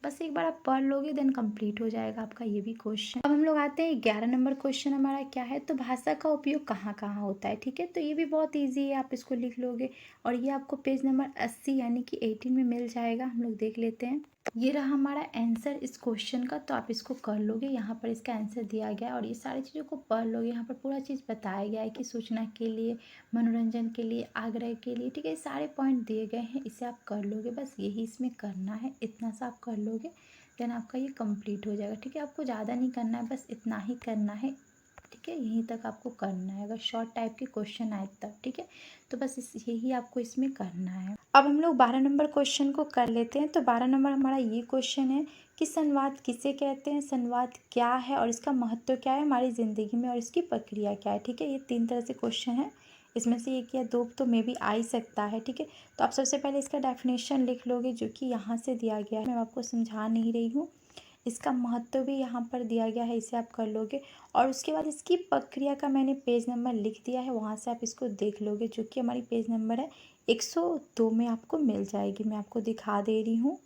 बस एक बार आप पढ़ लोगे देन कंप्लीट हो जाएगा आपका ये भी क्वेश्चन। अब हम लोग आते हैं 11 नंबर क्वेश्चन हमारा क्या है, तो भाषा का उपयोग कहाँ कहाँ होता है। ठीक है, तो ये भी बहुत इजी है, आप इसको लिख लोगे और ये आपको पेज नंबर 80 यानी कि 18 में मिल जाएगा। हम लोग देख लेते हैं। ये रहा हमारा आंसर इस क्वेश्चन का, तो आप इसको कर लोगे। यहाँ पर इसका आंसर दिया गया है और ये सारी चीज़ों को पढ़ लोगे। यहाँ पर पूरा चीज़ बताया गया है कि सूचना के लिए, मनोरंजन के लिए, आग्रह के लिए। ठीक है, ये सारे पॉइंट दिए गए हैं, इसे आप कर लोगे। बस यही इसमें करना है, इतना सा आप कर लोगे देन आपका ये कंप्लीट हो जाएगा। ठीक है, आपको ज़्यादा नहीं करना है, बस इतना ही करना है। ठीक है, यहीं तक आपको करना है, अगर शॉर्ट टाइप के क्वेश्चन आए तब। ठीक है, तो बस यही आपको इसमें करना है। अब हम लोग 12 नंबर क्वेश्चन को कर लेते हैं। तो 12 नंबर हमारा ये क्वेश्चन है कि संवाद किसे कहते हैं, संवाद क्या है और इसका महत्व क्या है हमारी ज़िंदगी में और इसकी प्रक्रिया क्या है। ठीक है, ये 3 तरह से क्वेश्चन है, इसमें से एक या दो तो मे भी आ ही सकता है। ठीक है, तो आप सबसे पहले इसका डेफिनेशन लिख लोगे जो कि यहाँ से दिया गया है, मैं आपको समझा नहीं रही हूँ। इसका महत्व भी यहाँ पर दिया गया है, इसे आप कर लोगे। और उसके बाद इसकी प्रक्रिया का मैंने पेज नंबर लिख दिया है, वहाँ से आप इसको देख लोगे, जो कि हमारी पेज नंबर है 102 में आपको मिल जाएगी। मैं आपको दिखा दे रही हूँ।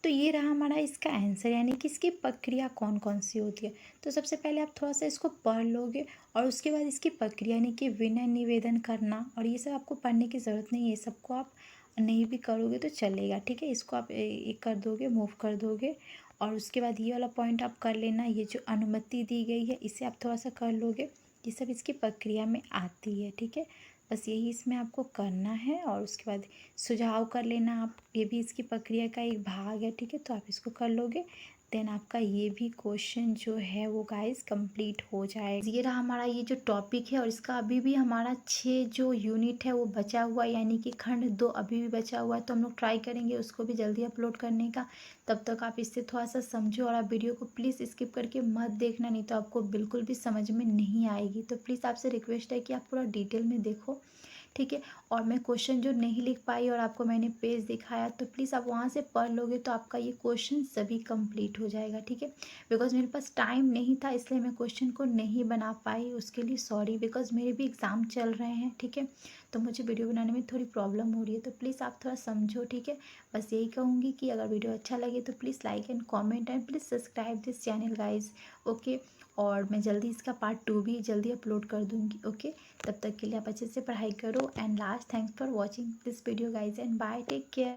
तो ये रहा हमारा इसका आंसर, यानी कि इसकी प्रक्रिया कौन कौन सी होती है। तो सबसे पहले आप थोड़ा सा इसको पढ़ लोगे और उसके बाद इसकी प्रक्रिया यानी कि विनय, निवेदन करना, और ये सब आपको पढ़ने की ज़रूरत नहीं है, ये सबको आप नहीं भी करोगे तो चलेगा। ठीक है, इसको आप एक कर दोगे, मूव कर दोगे। और उसके बाद ये वाला पॉइंट आप कर लेना, ये जो अनुमति दी गई है इसे आप थोड़ा सा कर लोगे, ये सब इसकी प्रक्रिया में आती है। ठीक है, बस यही इसमें आपको करना है। और उसके बाद सुझाव कर लेना आप, ये भी इसकी प्रक्रिया का एक भाग है। ठीक है, तो आप इसको कर लोगे देन आपका ये भी क्वेश्चन जो है वो गाइस कंप्लीट हो जाएगा। ये रहा हमारा ये जो टॉपिक है और इसका अभी भी हमारा 6 जो यूनिट है वो बचा हुआ है, यानी कि खंड 2 अभी भी बचा हुआ है। तो हम लोग ट्राई करेंगे उसको भी जल्दी अपलोड करने का। तब तक आप इससे थोड़ा सा समझो और आप वीडियो को प्लीज़ स्किप करके मत देखना, नहीं तो आपको बिल्कुल भी समझ में नहीं आएगी। तो प्लीज़ आपसे रिक्वेस्ट है कि आप पूरा डिटेल में देखो। ठीक है, और मैं क्वेश्चन जो नहीं लिख पाई और आपको मैंने पेज दिखाया, तो प्लीज़ आप वहाँ से पढ़ लोगे तो आपका ये क्वेश्चन सभी कंप्लीट हो जाएगा। ठीक है, बिकॉज मेरे पास टाइम नहीं था इसलिए मैं क्वेश्चन को नहीं बना पाई, उसके लिए सॉरी। बिकॉज मेरे भी एग्ज़ाम चल रहे हैं। ठीक है, तो मुझे वीडियो बनाने में थोड़ी प्रॉब्लम हो रही है, तो प्लीज़ आप थोड़ा समझो। ठीक है, बस यही कहूँगी कि अगर वीडियो अच्छा लगे तो please like and comment and please subscribe this channel guys. Okay, और मैं जल्दी इसका पार्ट 2 भी जल्दी अपलोड कर दूँगी। ओके, तब तक के लिए आप अच्छे से पढ़ाई करो and last thanks for watching this video guys and bye, take care.